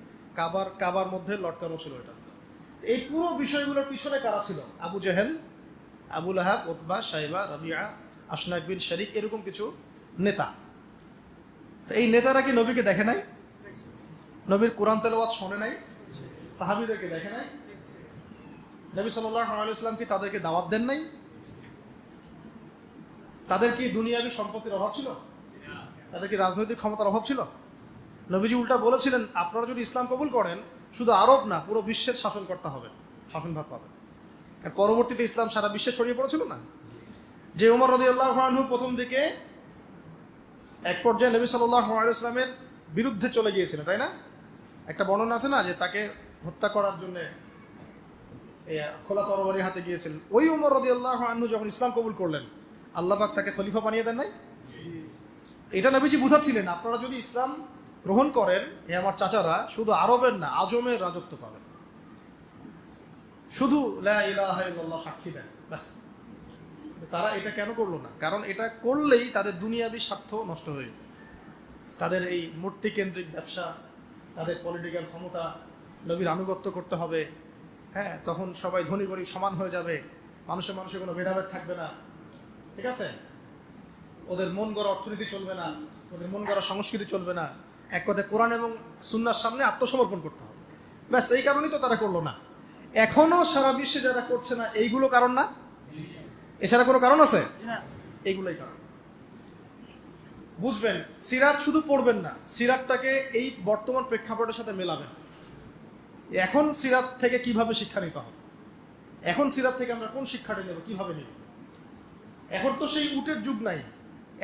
কাবার মধ্যে লটকানো ছিল এটা। এই পুরো বিষয়গুলোর পিছনে কারা ছিল? আবু জেহেল, আবু লাহাব, উতবা, শাইবা, রাবিয়া, আশনাক বিন শারিক, এরকম কিছু নেতা। তো এই নেতারা কি নবীকে দেখে নাই? নবীর কোরআন তেলাওয়াত শোনে নাই? সাহাবীদেরকে দেখে নাই? নবী সাল্লাল্লাহু আলাইহি ওয়াসাল্লাম কি তাদেরকে দাওয়াত দেন নাই? তাদের কি দুনিয়াবী সম্পত্তির অভাব ছিল? তাদের কি রাজনৈতিক ক্ষমতার অভাব ছিল? নবীজি উল্টা বলেছিলেন, আপনারা যদি ইসলাম কবুল করেন, শুধু আরব না, পুরো বিশ্বের শাসনকর্তা হবেন, শাসনভার পাবেন। আর পরবর্তীতে ইসলাম সারা বিশ্বে ছড়িয়ে পড়েছিল না? যে ওমর রাদিয়াল্লাহু আনহু প্রথম দিকে এক পর্যায়ে নবী সাল্লাল্লাহু আলাইহি ওয়াসাল্লামের বিরুদ্ধে চলে গিয়েছিলেন, তাই না? একটা বর্ণনা আছে না যে তাকে হত্যা করার জন্য খোলা তরবারি হাতে গিয়েছিলেন। ওই ওমর রাদিয়াল্লাহু আনহু যখন ইসলাম কবুল করলেন, আল্লাহ পাক তাকে খলিফা বানিয়ে দেন নাই? এটা নবীজি বুঝাচ্ছিলেন, আপনারা যদি ইসলাম গ্রহণ করেন, এ আমার চাচারা শুধু আরবের না, আজমের রাজত্ব পাবেন। শুধু লা ইলাহা ইল্লাল্লাহ সাক্ষী দেন, ব্যাস। তারা এটা কেন করলো না? কারণ এটা করলেই তাদের দুনিয়াবি স্বার্থ নষ্ট হয়ে যাবে, তাদের এই মূর্তি কেন্দ্রিক ব্যবসা, তাদের পলিটিক্যাল ক্ষমতা, নবীর আনুগত্য করতে হবে। হ্যাঁ, তখন সবাই ধনী গরিব সমান হয়ে যাবে, মানুষের মানুষের কোনো ভেদাভেদ থাকবে না, ঠিক আছে? ওদের মন গড়া অর্থনীতি চলবে না, ওদের মন গড়া সংস্কৃতি চলবে না। এক কথায় কোরআন এবং সুন্নাহর সামনে আত্মসমর্পণ করতে হবে, ব্যাস। এই কারণেই তো তারা করলো না। এখনো সারা বিশ্বে যারা করছে না, এইগুলো কারণ না? এছাড়া কোনো কারণ আছে? এইগুলোই কারণ। বুঝবেন, সিরাত শুধু পড়বেন না, সিরাতটাকে এই বর্তমান প্রেক্ষাপটের সাথে মেলাবেন। এখন সিরাত থেকে কিভাবে শিক্ষা নিতে হবে, এখন সিরাত থেকে আমরা কোন শিক্ষাটা নেব, কিভাবে নেব? এখন তো সেই উটের যুগ নাই,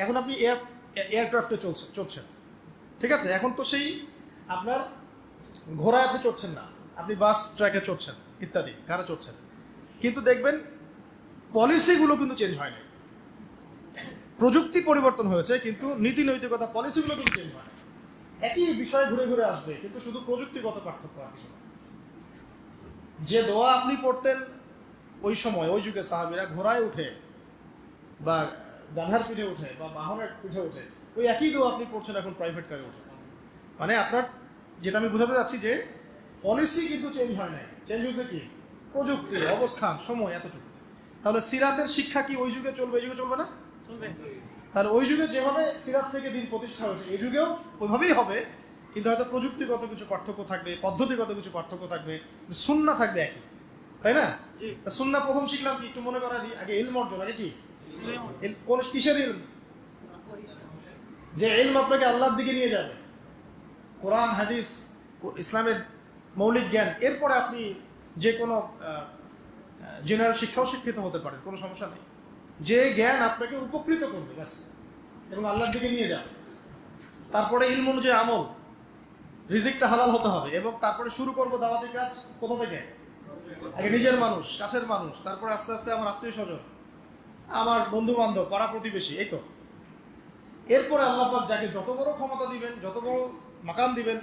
এখন আপনি এয়ারক্রাফটে চলছেন, ঠিক আছে? এখন তো সেই আপনার ঘোড়ায় আপনি চড়ছেন না, আপনি বাস ট্র্যাকে চড়ছেন, ইত্যাদি কারে চড়ছেন। কিন্তু দেখবেন পলিসিগুলো কিন্তু চেঞ্জ হয় না। প্রযুক্তি পরিবর্তন হয়েছে, কিন্তু নীতি নৈতিকতা, পলিসিগুলো কিন্তু চেঞ্জ হয় না। একই বিষয় ঘুরে ঘুরে আসবে, কিন্তু শুধু প্রযুক্তিগত পার্থক্য আর কিছু না। যে দোয়া আপনি পড়তেন ওই সময়, ওই যুগে সাহাবীরা ঘোড়ায় উঠে বা গাধার পিঠে উঠে বা বাহনের পিঠে উঠে, ওই একই দোয়া আপনি পড়ছেন এখন প্রাইভেট কারে উঠে। মানে আপনার, যেটা আমি বোঝাতে যাচ্ছি যে পলিসি কিন্তু চেঞ্জ হয় নাই, চেঞ্জ হয়েছে কি প্রযুক্তি, অবস্থান, সময়, এতটুকু। তাহলে সিরাতের শিক্ষা কি ওই যুগে চলবে, এই যুগে চলবে না? চলবে। তাহলে ওই যুগে যেভাবে সিরাত থেকে দিন প্রতিষ্ঠা হয়েছে, এই যুগেও ওইভাবেই হবে, কিন্তু হয়তো প্রযুক্তিগত কিছু পার্থক্য থাকবে, পদ্ধতিগত কিছু পার্থক্য থাকবে, সুন্নাহ থাকবে একই, তাই না? সুন্নাহ প্রথম শিখলাম কি, একটু মনে করা দিই, আগে ইলম অর্জন, আগে কি কোন কিসের ইলম? যে ইলম আপনাকে আল্লাহর দিকে নিয়ে যাবে, কোরআন হাদিস ইসলামের মৌলিক জ্ঞান। এরপরে আপনি যে কোনো জেনারেল শিক্ষাও শিক্ষিত হতে পারেন, কোনো সমস্যা নেই। যে জ্ঞান আপনাকে উপকৃত করবে ব্যাস, এবং আল্লাহর দিকে নিয়ে যাবে। তারপরে ইলম অনুযায়ী আমল, রিজিকটা হালাল হতে হবে, এবং তারপরে শুরু করবো দাওয়াতের কাজ কোথা থেকে? আগে নিজের মানুষ, কাছের মানুষ, তারপরে আস্তে আস্তে আমার আত্মীয় স্বজন, আমার বন্ধু বান্ধব, পাড়া প্রতিবেশী, এই তো। এরপরে আল্লাহ পাক যাকে যত বড় ক্ষমতা দিবেন, যত বড় মাকাম দিবেন,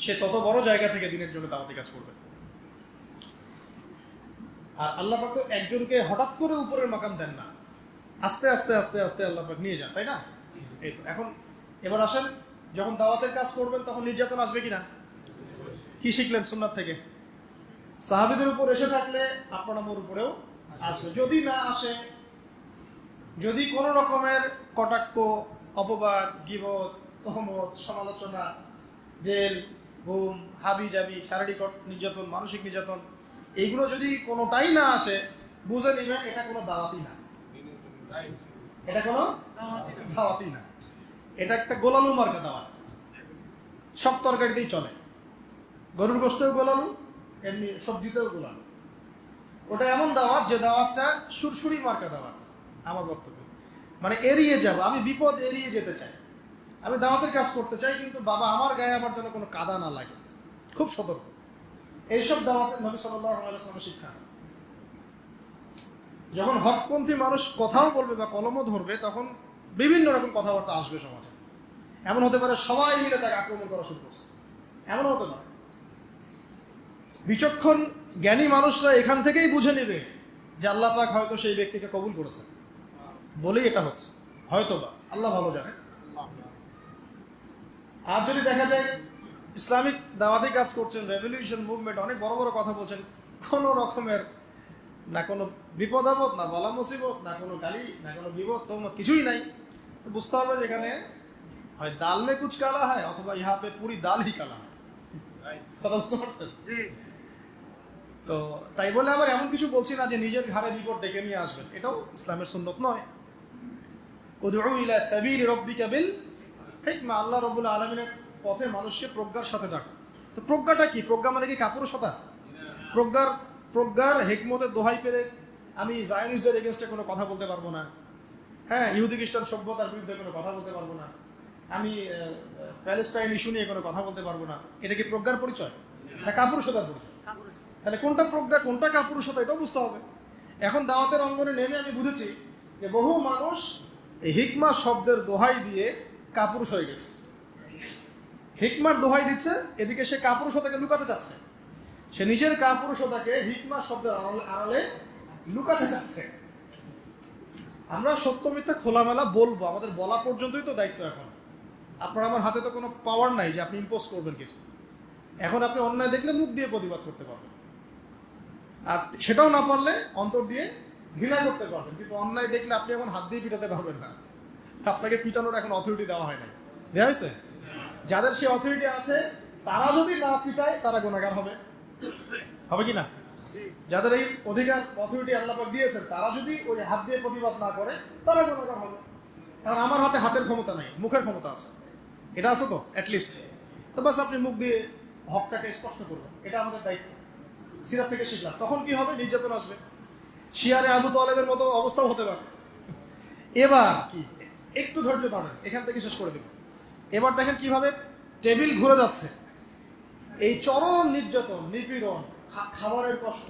সে তত বড় জায়গা থেকে দিনের জন্য দাওয়াতি কাজ করবে। আর আল্লাহ পাক তো একজনকে হঠাৎ করে উপরের মাকাম দেন না, আস্তে আস্তে আস্তে আস্তে আল্লাহ পাক নিয়ে যান, তাই না? এই তো। এখন এবার আসেন, যখন দাওয়াতের কাজ করবেন তখন নির্যাতন আসবে কিনা? কি শিখলেন সুন্নাত থেকে? সাহাবীদের উপর এসে থাকলে আপনার আমার উপরেও আসবে। যদি না আসে, যদি কোনো রকমের কটাক্ষ, অপবাদ, গীবত, তহমত, সমালোচনা, জেল, ঘুম, হাবি জাবি, শারীরিক নির্যাতন, মানসিক নির্যাতন, এইগুলো যদি কোনোটাই না আসে, বুঝে নেবেন এটা কোনো দাওয়াতি না, এটা কোনো দাওয়াতি না, এটা একটা গোলালু মার্কা দাওয়াত। সব তরকারিতেই চলে, গরুর গোশতেও গোলালু, এমনি সবজিতেও গোলালু। ওটা এমন দাওয়াত যে দাওয়াতটা সুরসুরি মার্কা দাওয়াত। আমার বক্তব্য মানে এড়িয়ে যাব, আমি বিপদ এড়িয়ে যেতে চাই, আমি দাওয়াতের কাজ করতে চাই, কিন্তু বাবা আমার গায়ে আমার জন্য কোনো কাদা না লাগে, খুব সতর্ক। এইসব দাওয়াতের নবী সাল্লাল্লাহু আলাইহি ওয়াসাল্লামের শিক্ষা। যখন হকপন্থী মানুষ কথাও বলবে বা কলমও ধরবে, তখন বিভিন্ন রকম কথাবার্তা আসবে সমাজে। এমন হতে পারে সবাই মিলে তাকে আক্রমণ করা শুরু করছে, এমন হতে পারে। বিচক্ষণ জ্ঞানী মানুষরা এখান থেকেই বুঝে নেবে যে আল্লাহ পাক হয়তো সেই ব্যক্তিকে কবুল করেছেন বলেই এটা হচ্ছে, হয়তো বা, আল্লাহ ভালো জানে। আর যদি দেখা যায় ইসলামিক দাওয়াতি কাজ করছেন, রেভলিউশন মুভমেন্ট, অনেক বড় বড় কথা বলছেন, কোনো রকমের না কোনো বিপদ আপদ, না বলা মুসিবত, না কোনো গালি, না কোনো বিপদ, তোমার কিছুই নাই, তো বুঝতে হবে যেখানে হয় দাল মে কুচ কালা হয়, অথবা ইহা পে পুরি দাল হি কালা হয়। কথা বুঝতে পারছেন? তো তাই বলে আবার এমন কিছু বলছি না যে নিজের ঘাড়ে বিপদ ডেকে নিয়ে আসবেন, এটাও ইসলামের সুন্নত নয়। উদউ ইলা সাবিলি রাব্বিকা বিল হিকমা, আল্লাহ রাব্বুল আলামিনের পথে মানুষকে প্রজ্ঞার সাথে ডাকা। তো প্রজ্ঞাটা কি? প্রজ্ঞা মানে কি কাপুরুষতা? প্রজ্ঞার হিকমতের দোহাই পেরে আমি জায়নিস্টদের এগেনস্টে কোনো কথা বলতে পারবো না, হ্যাঁ, ইহুদি খ্রিস্টান সভ্যতার বিরুদ্ধে কোনো কথা বলতে পারবো না, আমি প্যালেস্টাইন ইস্যু নিয়ে কোনো কথা বলতে পারবো না, এটা কি প্রজ্ঞার পরিচয় না কাপুরুষতার পরিচয়? তাহলে কোনটা প্রজ্ঞা, কোনটা কাপুরুষতা, এটাও বুঝতে হবে। এখন দাওয়াতের অঙ্গনে নেমে আমি বুঝেছি যে বহু মানুষ এই হিকমা শব্দের দোহাই দিয়ে কাপুরুষ হয়ে গেছে। হিকমার দোহাই দিচ্ছে, এদিকে সে কাপুরুষতাকে লুকাতে চাচ্ছে। সে নিজের কাপুরুষতাকে হিকমার শব্দের আড়ালে লুকাতে চাচ্ছে। আমরা সত্য মিথ্যা খোলামেলা বলবো, আমাদের বলা পর্যন্তই তো দায়িত্ব। এখন আপনার আমার হাতে তো কোনো পাওয়ার নাই যে আপনি ইম্পোজ করবেন কিছু। এখন আপনি অন্যায় দেখলে মুখ দিয়ে প্রতিবাদ করতে পারবেন, আর সেটাও না পারলে অন্তর দিয়ে ঘৃণা করতে পারবেন। কিন্তু অন্যায় দেখলে আপনি এখন হাত দিয়ে পিটাতে পারবেন না। আপনাকে পিটানোর এখন অথরিটি দেওয়া হয় না, দেওয়া হয়েছে। যাদের সেই অথরিটি আছে তারা যদি না পিটায় তারা গুনাহগার হবে, হবে কি না? যাদের এই অধিকার অথরিটি আল্লাহ পাক দিয়েছেন তারা যদি ওই হাত দিয়ে প্রতিবাদ না করে তারা গুনাহগার হবে। কারণ আমার হাতে হাতের ক্ষমতা নাই, মুখের ক্ষমতা আছে। এটা আছে তো অ্যাটলিস্ট। তো বাস আপনি মুখ দিয়ে হকটাকে স্পষ্ট করবেন, এটা আমাদের দায়িত্ব। সিরাত থেকে শিখলাম। তখন কি হবে? নির্যাতন আসবে, শিয়ারে আবু তালেবের মতো অবস্থাও হতে পারে। এবার কি, একটু ধৈর্য ধরেন, এখান থেকে শেষ করে দেব। এবার দেখেন কিভাবে টেবিল ঘুরে যাচ্ছে। এই চরম নির্যাতন, নিপীড়ন, খাবারের কষ্ট,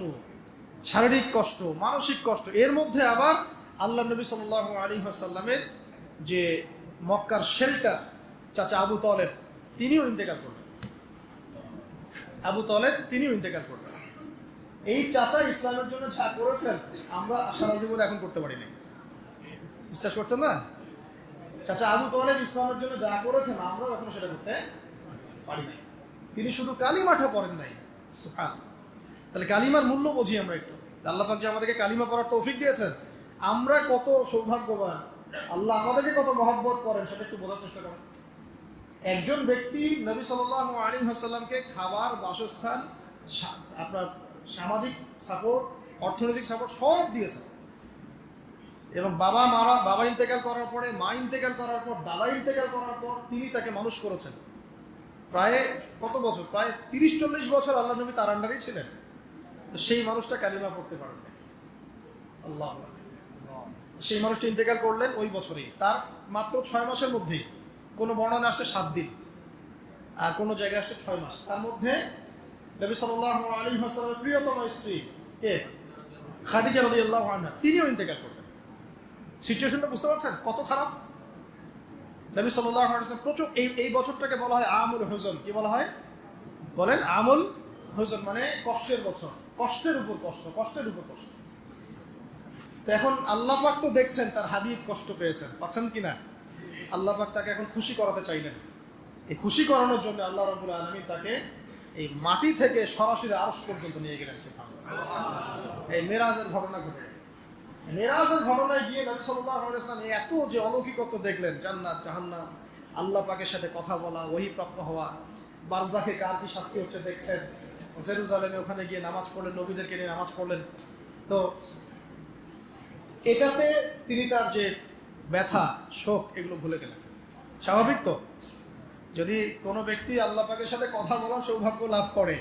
শারীরিক কষ্ট, মানসিক কষ্ট, এর মধ্যে আবার আল্লাহ নবী সাল্লাল্লাহু আলাইহি ওয়াসাল্লামের যে মক্কার শেল্টার চাচা আবু তালেব, তিনিও ইন্তেকাল করলেন। আবু তালেব তিনিও ইন্তেকাল করলেন। এই চাচা ইসলামের জন্য যা করেছেন আমরা সারা জীবনে এখন করতে পারিনি। বিশ্বাস করছেন না? চাচা আবু তালেব ইসলামের জন্য যা করেছেন আমরাও এখন সেটা করতে পারি নাই। তিনি শুধু কালিমাটা পড়েন নাই। সুবহানাল্লাহ। তাহলে কালিমার মূল্য বুঝি আমরা একটু। আল্লাহ পাক যে আমাদেরকে কালিমা পড়ার তৌফিক দিয়েছেন, আমরা কত সৌভাগ্যবান, আল্লাহ আমাদেরকে কত মহব্বত করেন সেটা একটু বোঝার চেষ্টা করেন। একজন ব্যক্তি নবী সাল্লাল্লাহু আলাইহি ওয়াসাল্লামকে খাবার, বাসস্থান, আপনার সামাজিক সাপোর্ট, অর্থনৈতিক সাপোর্ট সব দিয়েছেন। এবং বাবা ইন্তেকাল করার পরে, মা ইন্তেকাল করার পর, দাদা ইন্তেকাল করার পর তিনি তাকে মানুষ করেছেন। প্রায় কত বছর? প্রায় 30-40 বছর আল্লাহ নবী তার আন্ডারেই ছিলেন। তো সেই মানুষটা কালিমা পড়তে পারেন না। আল্লাহ, সেই মানুষটা ইন্তেকাল করলেন ওই বছরেই, তার মাত্র 6 মাসের মধ্যেই। কোনো বর্ণনা আসছে 7 দিন, আর কোনো জায়গায় আসছে 6 মাস। তার মধ্যে নবী সাল্লাল্লাহু আলাইহি ওয়াসাল্লামের প্রিয়তম স্ত্রী কে? খাদিজা রাদিয়াল্লাহু আনহা, তিনিও ইন্তেকাল করলেন। সিচুয়েশনটা বুঝতে পারছেন কত খারাপ? নবী সাল্লাল্লাহু আলাইহি ওয়াসাল্লাম প্রচুর এই বছরটাকে বলা হয় আমুল হুজন। কি বলা হয়? বলেন আমুল হুজন, মানে কষ্টের বছর, কষ্টের উপর কষ্ট, কষ্টের উপর কষ্ট। তো এখন আল্লাহ পাক তো দেখছেন তার হাবিব কষ্ট পেয়েছেন, পাচ্ছেন কিনা? আল্লাহ পাক তাকে এখন খুশি করাতে চাইলেন। এই খুশি করানোর জন্য আল্লাহ রাব্বুল আলামিন তাকে এই মাটি থেকে সরাসরি আরশ পর্যন্ত নিয়ে গেলেন। এই মেরাজের ঘটনা ঘটে। মেরাজের ঘটনায় গিয়ে নবী সাল্লাল্লাহু আলাইহি ওয়াসাল্লাম এত যে অলৌকিকত্ব দেখলেন, জান্নাত, জাহান্নাম, আল্লাহ পাকের সাথে কথা বলা, ওহী প্রাপ্ত হওয়া, বারজাখে কার কি শাস্তি হচ্ছে দেখছেন, জেরুজালেমে ওখানে গিয়ে নামাজ পড়লেন, নবীদেরকে নিয়ে নামাজ পড়লেন। তো এটাতে তিনি তার যে ব্যথা, শোক, এগুলো ভুলে গেলেন। স্বাভাবিক তো, যদি কোনো ব্যক্তি আল্লাহ পাকের সাথে কথা বলার সৌভাগ্য লাভ করে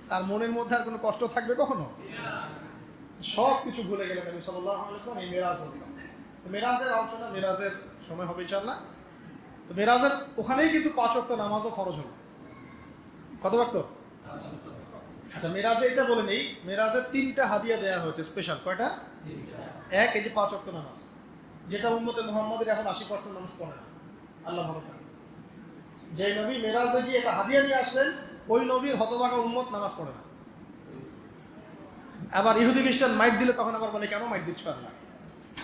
তার মনের মধ্যে আর কোনো কষ্ট থাকবে কখনো? সব কিছু ভুলে গেলেন নবী সাল্লাল্লাহু আলাইহি ওয়াসাল্লাম এই মেরাজ হলো। তো মেরাজের আলোচনা মেরাজের সময় হবে ইনশাআল্লাহ। তো মেরাজের ওখানেই কিন্তু 5 ওয়াক্ত নামাজও ফরজ হলো। কত ওয়াক্ত? আচ্ছা, মেরাজে এটা বলে নেই, মেরাজের 3টা হাদিয়া দেওয়া হয়েছে স্পেশাল। কয়টা? 1, এই যে 5 ওয়াক্ত নামাজ, যেটা উম্মতে মুহাম্মাদের এখন 80% মানুষ পড়ে না। আল্লাহ ভালো করে, যে নবী মেরাজে গিয়ে এটা হাদিয়া নিয়ে আসলেন, ওই নবীর হতভাগা উম্মত নামাজ পড়ে না। আবার ইহুদি খ্রিস্টান মাইট দিলে তখন আবার বলে, কেন মাইট দিচ্ছ আল্লাহ,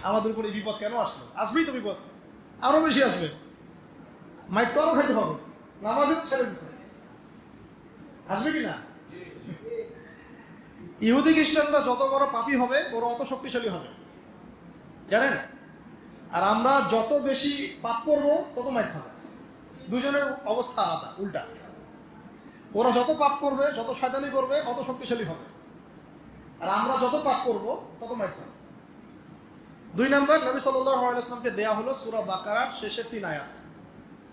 আমাদের উপরে বিপদ কেন আসলো? আসবেই তো বিপদ, আরো বেশি আসবে। মাইট তো আরো খাইতে হবে, নামাজও ছেড়ে দিচ্ছে, আসবে কি না? ইহুদি খ্রিস্টানরা যত বড় পাপী হবে ওরা অত শক্তিশালী হবে, জানেন? আর আমরা যত বেশি পাপ করবো তত মাইট খাবো। দুজনের অবস্থা আলাদা, উল্টা। ওরা যত পাপ করবে, যত শয়তানি করবে, অত শক্তিশালী হবে। আর আমরা যত পাপ করব তত মাইর খাবো। 2 নম্বর, নবী সাল্লাল্লাহু আলাইহি ওয়াসাল্লামকে দেয়া হলো সূরা বাকারার শেষের 3 আয়াত।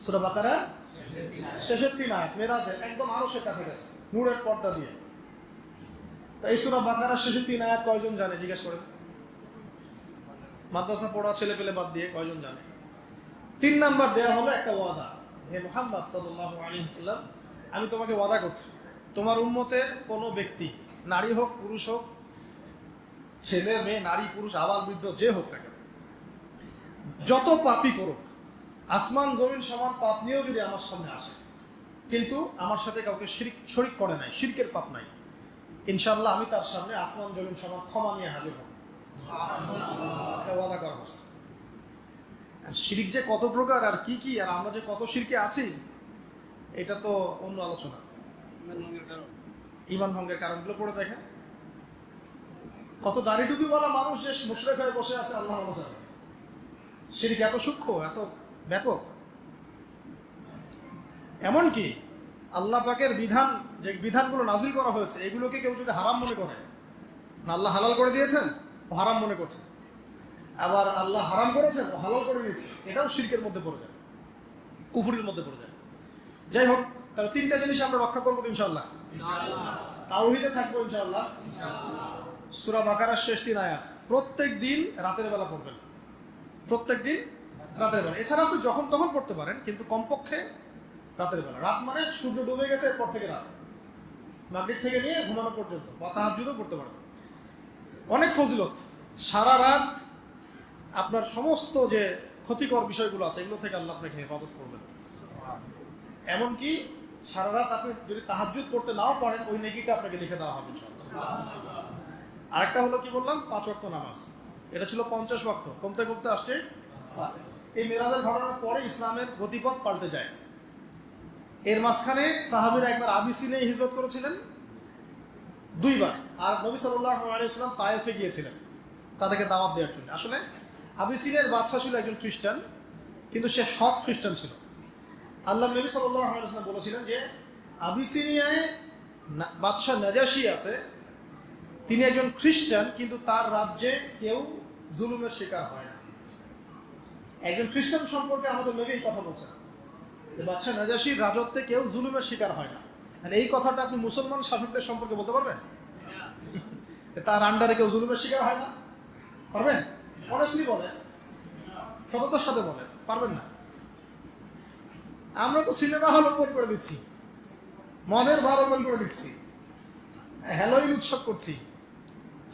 সূরা বাকারার শেষের 3 আয়াত মেরাজে একদম আরশের কাছে গেছে নূরের পর্দা দিয়ে। তো এই সূরা বাকারার শেষের 3 আয়াত কয়জন জানে? জিজ্ঞেস করেন। মাদ্রাসা পড়া ছেলে পেলে বাদ দিয়ে কয়জন জানে? 3 নাম্বার দেয়া হলো একটা ওয়াদা। হে মুহাম্মদ সাল্লাল্লাহু আলাইহি ওয়াসাল্লাম, আমি তোমাকে ওয়াদা করছি, তোমার উম্মতের কোনো ব্যক্তি, নারী হোক পুরুষ হোক, ছেলে মেয়ে, নারী পুরুষ, আবাল বৃদ্ধ, যে হোক না কেন, যত পাপই করুক, আসমান জমিন সমান পাপ নিয়েও যদি আমার সামনে আসে, কিন্তু আমার সাথে কাউকে শরিক করে নাই, শিরকের পাপ নাই, ইনশাআল্লাহ আমি তার সামনে আসমান জমিন সমান ক্ষমা নিয়ে হাজির হব। ওয়াদা করা হচ্ছে। শিরক যে কত প্রকার আর কি কি, আর আমরা যে কত শিরকে আছি, এটা তো অন্য আলোচনা। ঈমান ভঙ্গের কারণগুলো পড়ে দেখেন। কত দাড়ি টুপিওয়ালা মানুষ যে মুশরিক হয়ে বসে আছে, আল্লাহ ভালো জানে। শিরক এত সূক্ষ্ম, এত ব্যাপক। এমনকি আল্লাহ পাকের বিধান, যে বিধানগুলো নাজিল করা হয়েছে, এগুলোকে কেউ যদি হারাম মনে করে, না আল্লাহ হালাল করে দিয়েছেন ও হারাম মনে করছে, আবার আল্লাহ হারাম করেছেন ও হালাল করে দিয়েছে, এটাও শিরকের মধ্যে পড়ে যায়, কুফুরির মধ্যে পড়ে যায়। যাই হোক, তাহলে তিনটা জিনিস আমরা রক্ষা করবো ইনশাআল্লাহ। তাওহীদে থাকবো ইনশাআল্লাহ। সূরা বাকারার শেষ 3 আয়াত প্রত্যেক দিন রাতের বেলা পড়বেন, প্রত্যেক দিন রাতের বেলা। এছাড়া আপনি যখন তখন পড়তে পারেন, কিন্তু কমপক্ষে রাতের বেলা। রাত মানে সূর্য ডুবে গেছে এরপর থেকে রাত, মাগরিব থেকে নিয়ে ঘুমানো পর্যন্ত, বা তাহাজ্জুদও পড়তে পারেন। অনেক ফজিলত। সারা রাত আপনার সমস্ত যে ক্ষতিকর বিষয়গুলো আছে, এগুলো থেকে আল্লাহ আপনাকে হেফাজত করবেন। এমনকি সারা রাত আপনি যদি তাহাজ্জুদ করতে নাও পারেন, ওই নেকিটা আপনাকে লিখে দেওয়া হবে। আরেকটা হলো কি বললাম, 5 ওয়াক্ত নামাজ। এটা ছিল 50 ওয়াক্ত, কমতে কমতে আসছে। এই মেরাজের ঘটনার পরে ইসলামের গতিপথ পাল্টে যায়। এর মাঝখানে সাহাবীরা একবার আবিসিনিয়ায় হিজরত করেছিলেন 2 বার, আর নবী সাল্লাল্লাহু আলাইহি ওয়াসাল্লাম তায়েফে গিয়েছিলেন তাদেরকে দাওয়াত দেওয়ার জন্য। আসলে আবিসিনিয়ার বাদশা ছিল একজন খ্রিস্টান, কিন্তু সে সৎ খ্রিস্টান ছিল। আল্লাহ নবী সাল্লাল্লাহু আলাইহি ওয়াসাল্লাম বলেছিলেন যে আবিসিনিয়ায় বাদশা নাজাশী আছে, তিনি একজন খ্রিস্টান, কিন্তু তার রাজ্যে কেউ জুলুমের শিকার হয় না। একজন খ্রিস্টান সম্পর্কে আমাদের নবী এই কথা বলছেন, বাদশা নাজাশীর রাজত্বে কেউ জুলুমের শিকার হয় না। আর এই কথাটা আপনি মুসলমান শাসকদের সম্পর্কে বলতে পারবেন? তার আন্ডারে কেউ জুলুমের শিকার হয় না, পারবেন? অনেস্টলি বলেন, সততার সাথে বলেন, পারবেন না। আমরা তো সিনেমা হল ওপেন করে দিচ্ছি, মদের বার ওপেন করে দিচ্ছি, হ্যালোইন উৎসব করছি,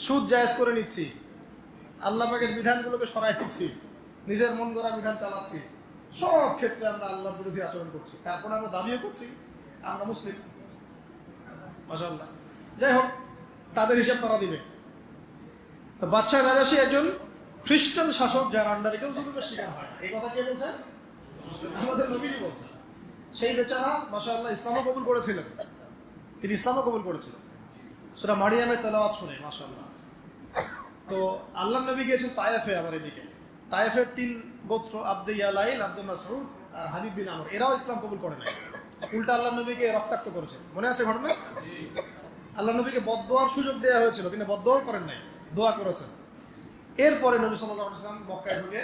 সুদ জায়েজ করে নিচ্ছি, আল্লাহ পাকের বিধানগুলোকে সরাই দিচ্ছি, নিজের মন গড়া বিধান চালাচ্ছি। সব ক্ষেত্রে আমরা আল্লাহর বিরোধী আচরণ করছি, তারপরে আমরা দাবিও করছি আমরা মুসলিম। মাশাআল্লাহ। যাই হোক, তাদের হিসাব তারা দিবে। তো বাদশা নাজাশী একজন খ্রিস্টান শাসক, যার আন্ডারে কেউ জুলুমের শিকার হয় না। এই কথা কে বলছেন? আমাদের নবীই বলছেন। সেই বেচারা মাশাআল্লাহ ইসলামও কবুল করেছিলেন, তিনি ইসলামও কবুল করেছিলেন সূরা মারিয়ামের তেলাওয়াত শুনে, মাশাআল্লাহ। তো আল্লাহর নবী গিয়েছেন তায়েফে। আবার এদিকে তায়েফের 3 গোত্র, আব্দে ইয়ালাইল, আব্দে মাসউদ আর হাবিব বিন আমর, এরাও ইসলাম কবুল করে নাই। উল্টা আল্লাহ নবীকে রক্তাক্ত করেছে, মনে আছে ঘটনা? আল্লাহ নবীকে বদদোয়ার সুযোগ দেওয়া হয়েছিল, তিনি বদদোয়া করেন নাই, দোয়া করেছেন। এরপরে নবী সাল্লাল্লাহু আলাইহি ওয়াসাল্লাম মক্কায় ঢুকে,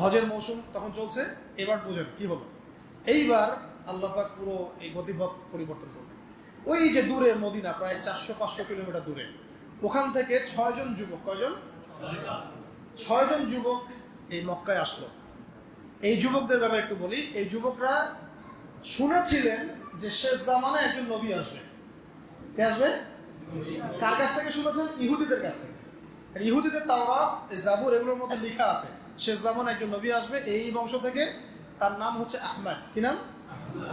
হজের মৌসুম তখন চলছে। এবার বুঝেন কি হলো। এইবার আল্লাহ পাক পুরো এই গতিপথ পরিবর্তন করলেন। ওই যে দূরে মদিনা, প্রায় 400-500 কিলোমিটার দূরে, ওখান থেকে 6 জন যুবক, কয়জন? 6 জন যুবক এই মক্কায় আসলো। এই যুবকদের ব্যাপারে একটু বলি। এই যুবকরা শুনেছিলেন যে শেষ জামানায় একজন নবী আসবে। কে আসবে? কার কাছ থেকে শুনেছেন? ইহুদিদের কাছ থেকে। ইহুদিদের তাওরাত, জাবুর, এগুলোর মধ্যে লেখা আছে শেষ জামানায় একজন নবী আসবে এই বংশ থেকে, তার নাম হচ্ছে আহমদ। কি নাম?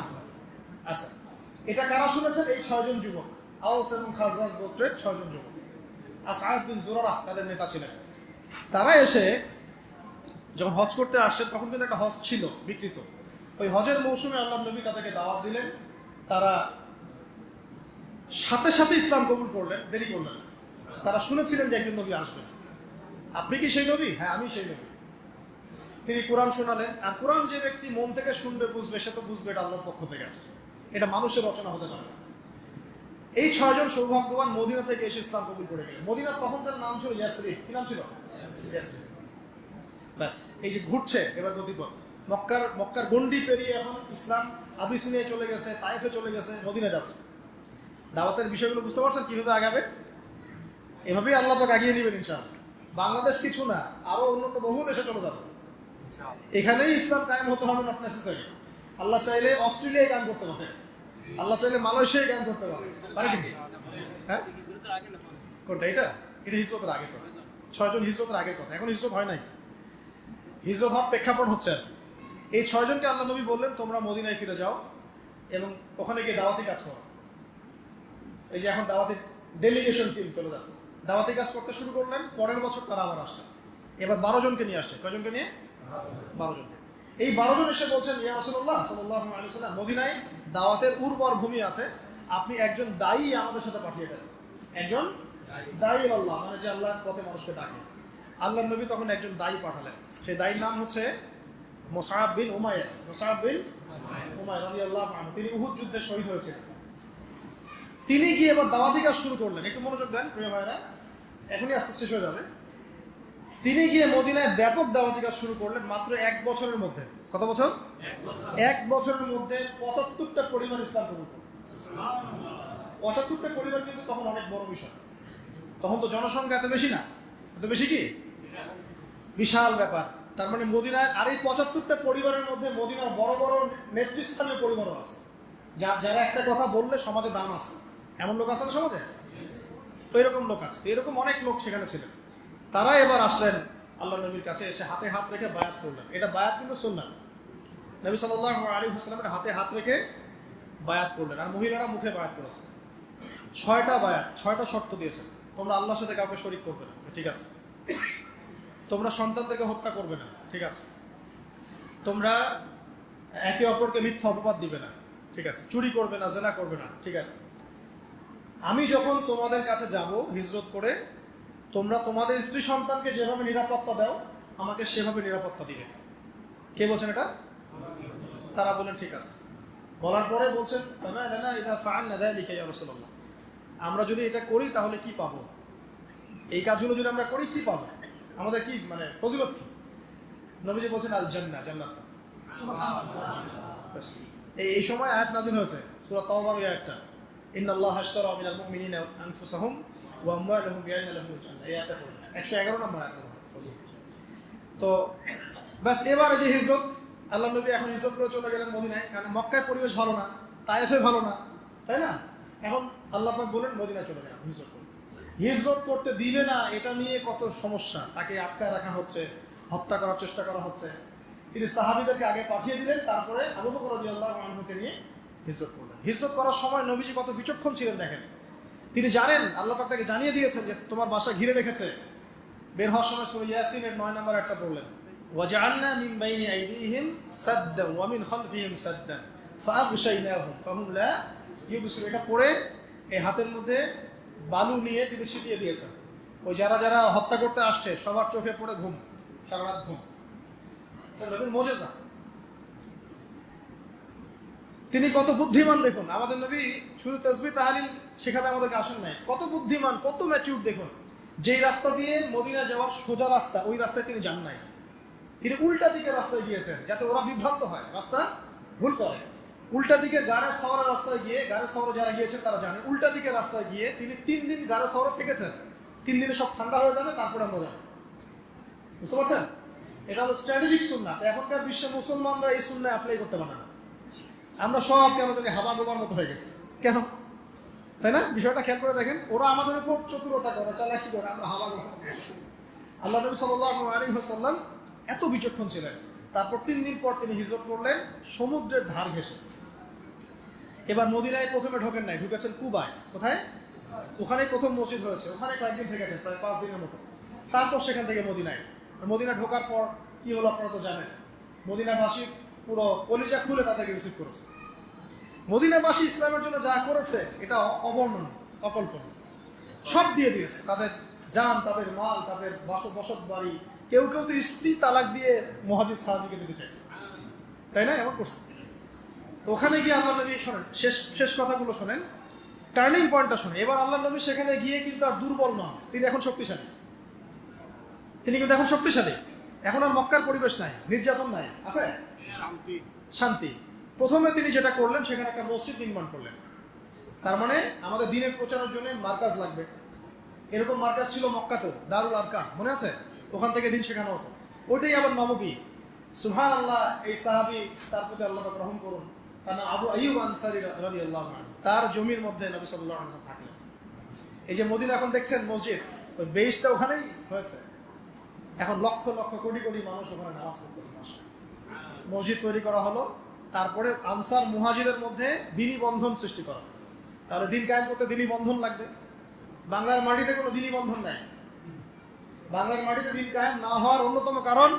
আহমদ। আচ্ছা, এটা কারা শুনেছেন? এই 6 জন যুবক, আওস এবং খাজরাজ গোত্রের 6 জন যুবক। আসআদ বিন জুরারা তাদের নেতা ছিলেন। তারা এসে যখন হজ করতে আসছে, তখন কিন্তু একটা হজ ছিল বিকৃত। ওই হজের মৌসুমে আল্লাহ নবী তাদেরকে দাওয়াত দিলেন। তারা সাথে সাথে ইসলাম কবুল করলেন, দেরি করলেন। তারা শুনেছিলেন যে একজন নবী আসবেন। আপনি কি সেই নবী? হ্যাঁ, আমি সেই নবী। তিনি কোরআন শোনালেন। আর কোরআন যে ব্যক্তি মন থেকে শুনবে, বুঝবে, সে তো বুঝবে এটা আল্লাহর পক্ষ থেকে আসছে, এটা মানুষের রচনা হতে পারে না। এই 6 জন সৌভাগ্যবান মদিনা থেকে এসে ইসলাম কবুল করে গেলেন। মদিনার তখনকার নাম ছিল ইয়াসরিব। কি নাম ছিল? ইয়াসরিব। ব্যাস, এই যে ঘুরছে এবার গতিপথ। মক্কার গন্ডি পেরিয়ে এখন ইসলাম আবিসিনিয়ায় চলে গেছে, তায়েফে চলে গেছে, মদিনা যাচ্ছে। দাওয়াতের বিষয়গুলো বুঝতে পারছেন কিভাবে আগাবে? এভাবেই আল্লাহ পাক আগিয়ে নেবেন ইনশাআল্লাহ। বাংলাদেশ কিছু না, আরো অন্যান্য বহু দেশে চলে যাবে। এখানেই ইসলাম কায়েম হতে হবে, নট নেসেসারি। আল্লাহ চাইলে অস্ট্রেলিয়ায় কায়েম করতে পারে, আল্লাহ চাইলে মালয়েশিয়ায় কায়েম করতে পারে, পারে কি? হ্যাঁ, কোনটা? এটা হিজরতের আগের কথা। 6 জন হিজরতের আগের কথা, এখন হিজরত হয় নাই। হিজরত হওয়ার প্রেক্ষাপট হচ্ছে এই 6 জনকে আল্লাহ নবী বললেন, তোমরা মদিনায় ফিরে যাও, এবং ওখানে গিয়ে দাওয়াতি কাজ করা। এই যে এখন দাওয়াতি ডেলিগেশন টিম চলে যাচ্ছে, দাওয়াতি কাজ করতে শুরু করলেন। পরের বছর তারা আবার আসছে, এবার 12 জনকে নিয়ে আসছে। কয়জনকে নিয়ে? 12 জনকে। এই 12 জন এসে বলছেন, ইয়া রাসূলুল্লাহ সাল্লাল্লাহু আলাইহি ওয়াসাল্লাম, মদিনায় দাওয়াতের উর্বর ভূমি আছে, আপনি একজন দায়ী আমাদের সাথে পাঠিয়ে দেন। একজন দায়ী আল্লাহ, মানে যে আল্লাহর পথে মানুষকে ডাকে। আল্লাহর নবী তখন একজন দায়ী পাঠালেন। সেই দায়ীর নাম হচ্ছে মুসআব বিন উমাইর। মুসআব বিন উমাইর রাদিয়াল্লাহু আনহু, তিনি উহুদ যুদ্ধে শহীদ হয়েছিলেন। তিনি গিয়ে এবার দাওয়াতি কাজ শুরু করলেন। একটু মনোযোগ দেন প্রিয় ভাইরা, এখনই আস্তে শেষ হয়ে যাবে। তিনি গিয়ে মদিনায় ব্যাপক দাওয়াতি কাজ শুরু করলেন মাত্র 1 বছরের মধ্যে। কত বছর? 1 বছরের মধ্যে 75টা পরিবার ইসলাম কবুল করল। 75টা পরিবার কিন্তু তখন অনেক বড় বিষয়। তখন তো জনসংখ্যা এত বেশি না, এত বেশি কি বিশাল ব্যাপার। তার মানে মদিনায় আর এই 75টা পরিবারের মধ্যে মদিনার বড় বড় নেতৃস্থানীয় পরিবারও আছে, যারা একটা কথা বললে সমাজে দাম আছে। এমন লোক আছে না সমাজে? ওইরকম লোক আছে, এরকম অনেক লোক সেখানে ছিলেন। তারা এবার আসলেন আল্লাহ নবীর কাছে, এসে হাতে হাত রেখে বায়াত করলেন। এটা বায়াত কিন্তু সুন্নাহ। নবী সাল্লাল্লাহু আলাইহি ওয়াসাল্লামের হাতে হাত রেখে বায়াত করলেন। আর মহিলারা মুখে বায়াত করেছে। 6টা বায়াত, 6টা শর্ত দিয়েছেন। তোমরা আল্লাহর সাথে কাউকে শরীক করবে না, ঠিক আছে। তোমরা সন্তানদেরকে হত্যা করবে না, ঠিক আছে। তোমরা একে অপরকে মিথ্যা অপবাদ দিবে না, ঠিক আছে। চুরি করবে না, জেনা করবে না, ঠিক আছে। আমি যখন তোমাদের কাছে যাব হিজরত করে, তোমরা তোমাদের স্ত্রী সন্তানকে যেভাবে নিরাপত্তা দাও আমাকে সেভাবে নিরাপত্তা দিবে। কে বলছেন এটা? তারা বলেন ঠিক আছে। বলার পরে বলছেন, ফামা লানা ইযা ফাআলনা যালিকা ইয়া রাসূলুল্লাহ, আমরা যদি এটা করি তাহলে কি পাবো? এই কাজগুলো যদি আমরা করি কি পাবো? আমাদের কি মানে ফজিলত কি? নবীজি বলছেন আল জান্নাহ, জান্নাত। সুবহানাল্লাহ। এই সময় আয়াত নাযিল হয়েছে সূরা তাওবার এর একটা, ইন্নাল্লাহা আশতারা মিনাল মুমিনিনা আনফুসাহুম ওয়া আমওয়ালাহুম বিআন্না লাহুমুল জান্নাহ। এই আয়াতটা পড়ুন, 111 নম্বর আয়াত। তো বাস এবার যে হিজরত, আল্লাহ নবী এখন হিজরত করে চলে গেলেন মদিনায়। কারণ মক্কায় পরিবেশ ভালো না, তায়েফে ভালো না, তাই না? এখন আল্লাহ পাক বলেন মদিনায় চলে গেলাম হিজরত করতে। হিজরত করতে দিবে না, এটা নিয়ে কত সমস্যা। তাকে আটকায় রাখা হচ্ছে, হত্যা করার চেষ্টা করা হচ্ছে। তিনি সাহাবীদেরকে আগে পাঠিয়ে দিলেন, তারপরে আবু বকর রাদিয়াল্লাহু আনহুকে নিয়ে হিজরত করলেন। হিজরত করার সময় নবীজি কত বিচক্ষণ ছিলেন দেখেন। তিনি জানেন, আল্লাহ পাক তাকে জানিয়ে দিয়েছেন যে তোমার বাসা ঘিরে রেখেছে। বের হওয়ার সময় সূরা ইয়াসিনের 9 নম্বর একটা পড়লেন, ওয়াজআলনা মিন বাইনি আইদিহিম সাদ্দান ওয়া মিন খালফিহিম সাদ্দান ফাআগশাইনাহুম ফাহুম লা ইউবসিরুন। এটা পড়ে এই হাতের মধ্যে বালু নিয়ে তিনি ছিটিয়ে দিয়েছেন। ওই যারা যারা হত্যা করতে আসছে সবার চোখে পড়ে ঘুম, সারা রাত ঘুম। নবীর মুজিজা। তিনি কত বুদ্ধিমান দেখুন। আমাদের নবী শুধু তাসবিহ তাহলিল শেখাতে আমাদেরকে আসেন নাই, কত বুদ্ধিমান, কত ম্যাচিউর দেখুন। যেই রাস্তা দিয়ে মদিনা যাওয়ার সোজা রাস্তা, ওই রাস্তায় তিনি যান নাই। তিনি উল্টা দিকের রাস্তায় গিয়েছেন, যাতে ওরা বিভ্রান্ত হয়, রাস্তা ভুল করে। উল্টা দিকে গাড়ে শহরের রাস্তায় গিয়ে, গাড়ে শহরে যারা গিয়েছেন তারা জানে, উল্টা দিকের রাস্তায় গিয়ে তিনি 3 দিন গাড়ে শহরে থেকেছেন। 3 দিনে সব ঠান্ডা হয়ে যাবে, তারপরে আমরা যাবো। বুঝতে পারছেন? এটা হলো স্ট্র্যাটেজিক সুন্নাহ। এখনকার বিশ্বে মুসলমানরা এই সুন্নাহ অ্যাপ্লাই করতে পারে না। আমরা সব কেন জানি হাবা গোবার মতো হয়ে গেছে, কেন? তাই না? বিষয়টা খেয়াল করে দেখেন। ওরা আমাদের উপর চতুরতা করে, চালাকি করে, আমরা হাবা গোবার। আল্লাহ নবী সাল্লাল্লাহু আলাইহি ওয়াসাল্লাম এত বিচক্ষণ ছিলেন। তারপর 3 দিন পর তিনি হিজরত করলেন সমুদ্রের ধার ঘেঁষে। এবার মদিনায় প্রথমে ঢোকেন নাই, ঢুকেছেন কুবায়। কোথায়? ওখানেই প্রথম মসজিদ হয়েছে, ওখানে কয়েকদিন থেকেছেন, প্রায় 5 দিনের মতো। তারপর সেখান থেকে মদিনায়। আর মদিনা ঢোকার পর কি হলো আপনারা তো জানেন। মদিনাবাসী পুরো কলিজা খুলে তাদেরকে রিসিভ করেছে। মদিনাবাসী ইসলামের জন্য যা করেছে এটা অবর্ণনীয়, অকল্পনীয়। সব দিয়ে দিয়েছে, তাদের জান, তাদের মাল, তাদের বসত বাড়ি। কেউ কেউ তো স্ত্রী তালাক দিয়ে মুহাজির সাহাবীকে দিতে চাইছে, তাই না? এমন করছে। তো ওখানে গিয়ে আল্লাহ নবী শোনেন, শেষ কথাগুলো শোনেন, টার্নিং পয়েন্টটা শোনেন। এবার আল্লাহ নবী সেখানে গিয়ে কিন্তু আর দুর্বল নন, তিনি এখন শক্তিশালী। তিনি কিন্তু এখন শক্তিশালী। এখন আর মক্কার পরিবেশ নাই, নির্যাতন নাই, আছে শান্তি। প্রথমে তিনি যেটা করলেন, সেখানে একটা মসজিদ নির্মাণ করলেন। তার মানে আমাদের দ্বীনের প্রচারের জন্য মার্কাজ লাগবে। এরকম মার্কাজ ছিল মক্কাতেও, দারুল আরকাম, মনে আছে? ওখান থেকে দিন শেখানো হতো। ওইটাই আবার নববী। সুবহানাল্লাহ। এই সাহাবী, তার প্রতি আল্লাহ পাক রহম করুন, তার নাম আবু আইয়ুব আনসারী রাদিয়াল্লাহু আনহু। তার জমির মধ্যে নবী সাল্লাল্লাহু আলাইহি ওয়াসাল্লাম থাকলেন। এই যে মদিনা এখন দেখছেন মসজিদ, ওই বেসটা ওখানেই হয়েছে। এখন লক্ষ লক্ষ কোটি কোটি মানুষ ওখানে নামাজ পড়তেছে। মসজিদ তৈরি করা হলো, তারপরে আনসার মুহাজিরের মধ্যে দিনী বন্ধন সৃষ্টি করা। তাহলে দিন কায়েম করতে দিনী বন্ধন লাগবে। বাংলার মাটিতে কোনো দিনী বন্ধন নাই। বাংলার মাটিতে দিন কায়েম না হওয়ার অন্যতম কারণ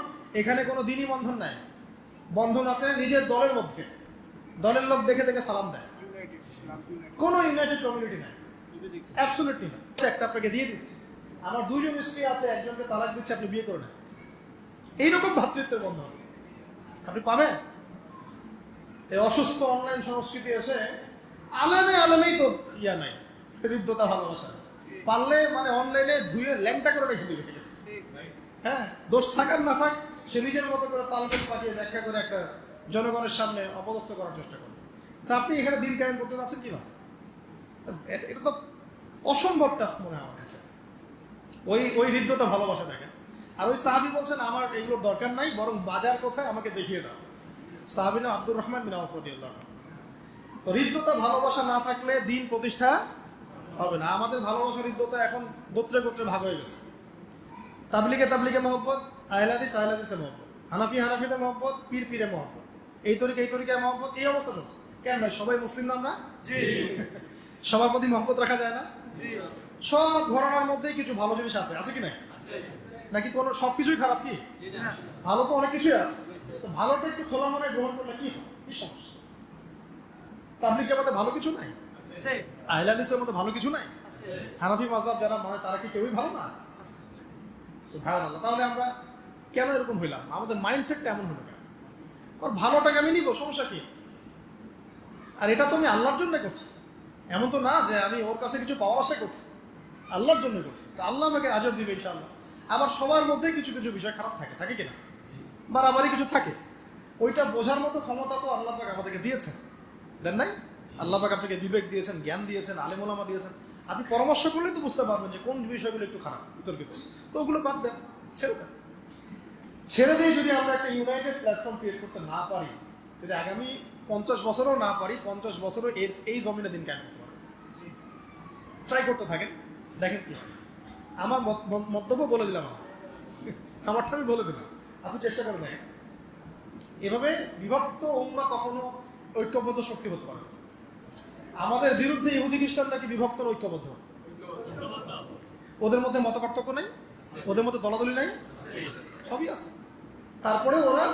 এখানে কোনো দিনী বন্ধন নাই। বন্ধন আছে নিজের দলের মধ্যে, দলের লোক দেখে দেখে সালাম দেয়। কোনো ইউনাইটেড কমিউনিটি নাই, অ্যাবসলিউটলি না। একটা আপনাকে দিয়ে দিচ্ছি, আমার দুজন স্ত্রী আছে, একজনকে তালাক দিচ্ছে, আপনি বিয়ে করে নেন। এইরকম ভ্রাতৃত্বের বন্ধন আপনি পাবেন? এই অসুস্থ অনলাইন সংস্কৃতি এসে আলেমেই তো ইয়া নাই, হৃদ্যতা ভালোবাসা। পারলে মানে অনলাইনে ধুয়ে ল্যাংটা করে রেখে দিবে। হ্যাঁ, দোষ থাকার না থাক, সে নিজের মতো করে তালবেল পাঠিয়ে ব্যাখ্যা করে একটা জনগণের সামনে অপদস্থ করার চেষ্টা করে। তা আপনি এখানে দিন কায়েম করতে যাচ্ছেন কি না? এটা তো অসম্ভব টাস্ক মনে হয় আমার কাছে। ওই হৃদ্যতা ভালোবাসা দেখেন। আর ওই সাহাবী বলছেন আমার এগুলোর দরকার নাই, বরং বাজার কোথায় আমাকে দেখিয়ে দাও। সাহাবী নাম আব্দুর রহমান বিন আওফ রাদিয়াল্লাহু আনহু। তো হৃদ্যতা ভালোবাসা না থাকলে দিন প্রতিষ্ঠা হবে না। আমাদের ভালোবাসার হৃদ্যতা এখন গোত্রে গোত্রে ভাগ হয়ে গেছে। তাবলিগে মহব্বত, আহলে হাদিসে মহব্বত, হানাফিতে মহব্বত, পীরে মহব্বত, এই তরিকায় মহব্বত। এই অবস্থা চলছে কেন ভাই? সবাই মুসলিম না আমরা? জি। সবার প্রতি মহব্বত রাখা যায় না? জি। সব ঘরানার মধ্যেই কিছু ভালো জিনিস আছে কি না? নাকি কোনো সবকিছুই খারাপ? কি ভালো তো অনেক কিছুই আছে। তো ভালোটা একটু খোলা মনে গ্রহণ করলে কি সমস্যা? তাবলিগ জামাতে ভালো কিছু নাই? আহলে হাদিসের মধ্যে ভালো কিছু নাই? হানাফি মাযহাব যারা মানে তারা কি কেউই ভালো না? সুবহানাল্লাহ। তাহলে আমরা কেন এরকম হইলাম? আমাদের মাইন্ডসেটটা এমন হলো কেন? ওর ভালোটাকে আমি নিব, সমস্যা কি? আর এটা তো আমি আল্লাহর জন্য করছি, এমন তো না যে আমি ওর কাছে কিছু পাওয়ার আশা করছি। আল্লাহর জন্য করছি, তা আল্লাহ আমাকে আজর দিবে ইনশাআল্লাহ। আবার সবার মধ্যে কিছু কিছু বিষয় খারাপ থাকে কিনা? বাড়াবাড়ি কিছু থাকে। ওইটা বোঝার মতো ক্ষমতা তো আল্লাহ পাক আমাদেরকে দিয়েছেন, দেন নাই? আল্লাহ পাক আপনাকে বিবেক দিয়েছেন, জ্ঞান দিয়েছেন, আলেম ওলামা দিয়েছেন। আপনি পরামর্শ করলেই তো বুঝতে পারবেন যে কোন বিষয়গুলো একটু খারাপ, বিতর্কিত। তো ওগুলো বাদ দেন, ছেড়ে দিয়ে যদি আমরা একটা ইউনাইটেড প্ল্যাটফর্ম ক্রিয়েট করতে না পারি, যদি আগামী 50 বছরও না পারি, 50 বছরও এই জমিনে দিন কায়েম করতে পারবো। ট্রাই করতে থাকেন, দেখেন কি। আমার মন্তব্য বলে দিলাম, আমারটা আমি বলে দিলাম, আপনি চেষ্টা করে দেখেন। এভাবে বিভক্ত উম্মাহ কখনো ঐক্যবদ্ধ শক্তি হতে পারে। আমাদের বিরুদ্ধে ইহুদি খ্রিস্টানরা কি বিভক্ত ঐক্যবদ্ধ? ওদের মধ্যে মত পার্থক্য নাই, ওদের মধ্যে দলাদলি নাই, সবই আছে। তারপরে ওরা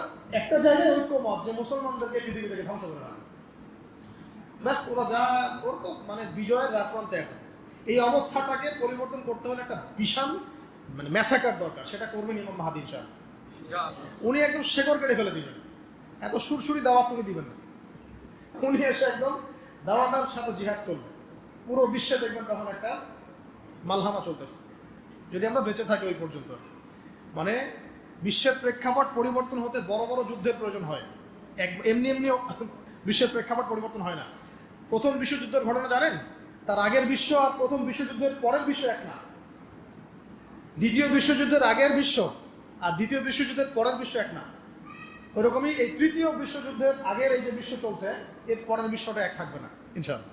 একটা জায়গায় ঐক্যমত যে মুসলমানদেরকে পৃথিবী থেকে ধ্বংস করে দেওয়া। ব্যাস, ওর তো মানে বিজয়ের দ্বার প্রান্তে এখন। এই অবস্থাটাকে পরিবর্তন করতে হলে একটা বিশাল মানে ম্যাসাকার দরকার। সেটা করবেন ইমাম মাহদী ইনশাআল্লাহ। উনি একদম শেকড় কেটে ফেলে দিবেন। এত সুরসুরি দাওয়াত তুমি দিবেন না। উনি এসে একদম দাওয়াতের সাথে জিহাদ চলবে। পুরো বিশ্বে দেখবেন তখন একটা মালহামা চলতেছে, যদি আমরা বেঁচে থাকি ওই পর্যন্ত। মানে বিশ্বের প্রেক্ষাপট পরিবর্তন হতে বড় বড় যুদ্ধের প্রয়োজন হয়। এমনি বিশ্বের প্রেক্ষাপট পরিবর্তন হয় না। প্রথম বিশ্বযুদ্ধের ঘটনা জানেন? তার আগের বিশ্ব আর প্রথম বিশ্বযুদ্ধের পরের বিশ্ব এক না। দ্বিতীয় বিশ্বযুদ্ধের আগের বিশ্ব আর দ্বিতীয় বিশ্বযুদ্ধের পরের বিশ্ব এক না। ওরকমই এই তৃতীয় বিশ্বযুদ্ধের আগের এই যে বিশ্ব চলছে, এর পরের বিশ্বটা এক থাকবে না ইনশাআল্লাহ।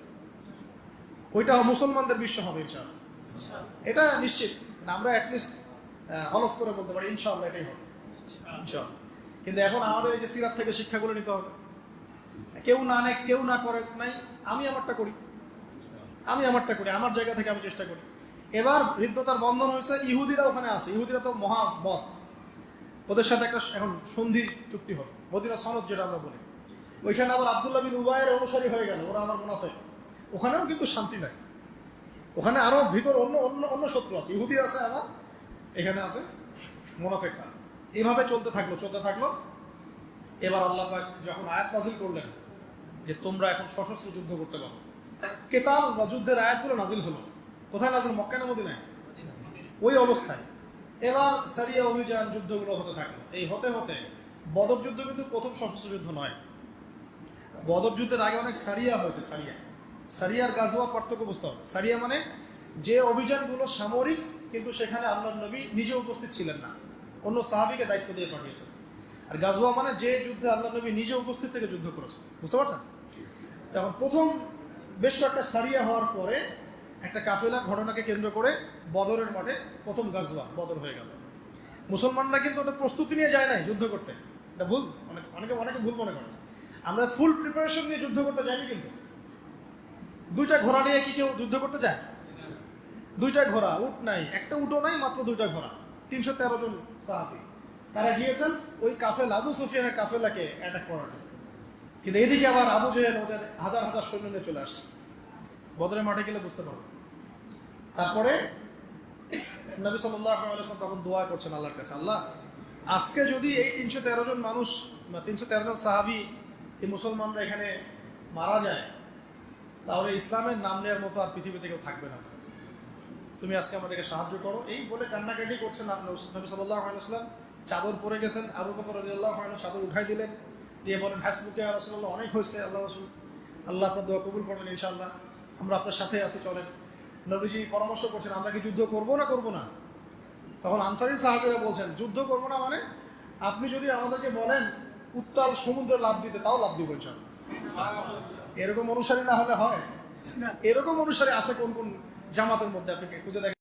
ওইটা মুসলমানদের বিশ্ব হবে ইনশাআল্লাহ, এটা নিশ্চিত। আমরা অ্যাটলিস্ট হলফ করে বলতে পারি ইনশাআল্লাহ এটাই হবে ইনশাআল্লাহ। কিন্তু এখন আমাদের এই যে সিরাত থেকে শিক্ষাগুলো নিতে হবে। কেউ না করে নাই, আমি আমারটা করি, আমার জায়গা থেকে আমি চেষ্টা করি। এবার হৃদ্যতার বন্ধন হয়েছে, ইহুদিরা ওখানে আছে। ইহুদিরা তো মহামত, ওদের সাথে একটা এখন সন্ধি চুক্তি হবে, মদিনা সনদ যেটা আমরা বলি। ওইখানে আবার আব্দুল্লাহ বিন উবাইয়ের অনুসারী হয়ে গেল, ওরা আবার মুনাফিক। ওখানেও কিন্তু শান্তি নাই, ওখানে আরো ভিতর অন্য শত্রু আছে। ইহুদি আছে, আবার এখানে আছে মুনাফিকরা। এইভাবে চলতে থাকলো। এবার আল্লাহ পাক যখন আয়াত নাজিল করলেন যে তোমরা এখন সশস্ত্র যুদ্ধ করতে পারো, কেতাল বা যুদ্ধের আয়াতগুলো নাজিল হলো। কোথায় নাজিল? মক্কা না মদিনায়? ওই অবস্থায় এবার সারিয়া অভিযান যুদ্ধগুলো হতে থাকলো। এই হতে বদর যুদ্ধ কিন্তু প্রথম সশস্ত্র যুদ্ধ নয়। বদর যুদ্ধের আগে অনেক সারিয়া হয়েছে। সারিয়ার গাজওয়া পার্থক্য বুঝতে হবে। সারিয়া মানে যে অভিযানগুলো সামরিক, কিন্তু সেখানে আল্লাহর নবী নিজে উপস্থিত ছিলেন না, অন্য সাহাবীকে দায়িত্ব দিয়ে পাঠিয়েছেন। আর গাজওয়া মানে যে যুদ্ধে আল্লাহর নবী নিজে উপস্থিত থেকে যুদ্ধ করেছেন, বুঝতে পারছেন? তখন প্রথম বেশ কয়েকটা সারিয়া হওয়ার পরে একটা কাফেলার ঘটনাকে কেন্দ্র করে বদরের মাঠে প্রথম গাজওয়া বদর হয়ে গেল। মুসলমানরা কিন্তু ওটা প্রস্তুতি নিয়ে যায় নাই যুদ্ধ করতে, এটা ভুল। অনেকে ভুল মনে করে। আমরা ফুল প্রিপারেশন নিয়ে যুদ্ধ করতে যাইনি কিন্তু। দুইটা ঘোড়া নিয়ে কি কেউ যুদ্ধ করতে যায়? দুইটা ঘোড়া, উট নাই, একটা উটও নাই, মাত্র দুইটা ঘোড়া, 313 জন সাহাবী তারা গিয়েছেন ওই কাফেলা, আবু সুফিয়ানের কাফেলাকে অ্যাটাক করার জন্য। কিন্তু এদিকে আবার আবু জেহেল ওদের হাজার হাজার সৈন্য নিয়ে চলে আসছে। বদরের মাঠে গেলে বুঝতে পারবো। তারপরে নবী সাল্লাল্লাহু আলাইহি ওয়াসাল্লাম তখন দোয়া করছেন আল্লাহর কাছে, আল্লাহ আজকে যদি এই 313 জন মানুষ বা 313 জন সাহাবী এই মুসলমানরা এখানে মারা যায়, তাহলে ইসলামের নাম নেওয়ার মতো আর পৃথিবীতে কেউ থাকবে না। তুমি আজকে আমাদেরকে সাহায্য করো। এই বলে কান্নাকাটি করছেন। নবী সাল্লাল্লাহু আলাইহি ওয়াসাল্লাম চাদর পরে গেছেন, আবু বকর রাদিয়াল্লাহু আনহু চাদর উঠাই দিলেন, দিয়ে বলেন, হাসবুকা ইয়া রাসূলুল্লাহ, অনেক হয়েছে আল্লাহ রাসূল, আল্লাহ আপনার দোয়া কবুল করবেন ইনশাআল্লাহ, আমরা আপনার সাথে আছি, চলেন। নবীজি পরামর্শ করছেন, আমরা কি যুদ্ধ করবো না করবো না? তখন আনসারী সাহাবীরা বলছেন, যুদ্ধ করবো না মানে আপনি যদি আমাদেরকে বলেন উত্তাল সমুদ্রে লাফ দিতে, তাও লাফ দিব ইনশাআল্লাহ। এরকম অনুসারী না হলে হয়? এরকম অনুসারী আছে কোন কোন জামাতের মধ্যে? আপনি খুঁজে দেখেন।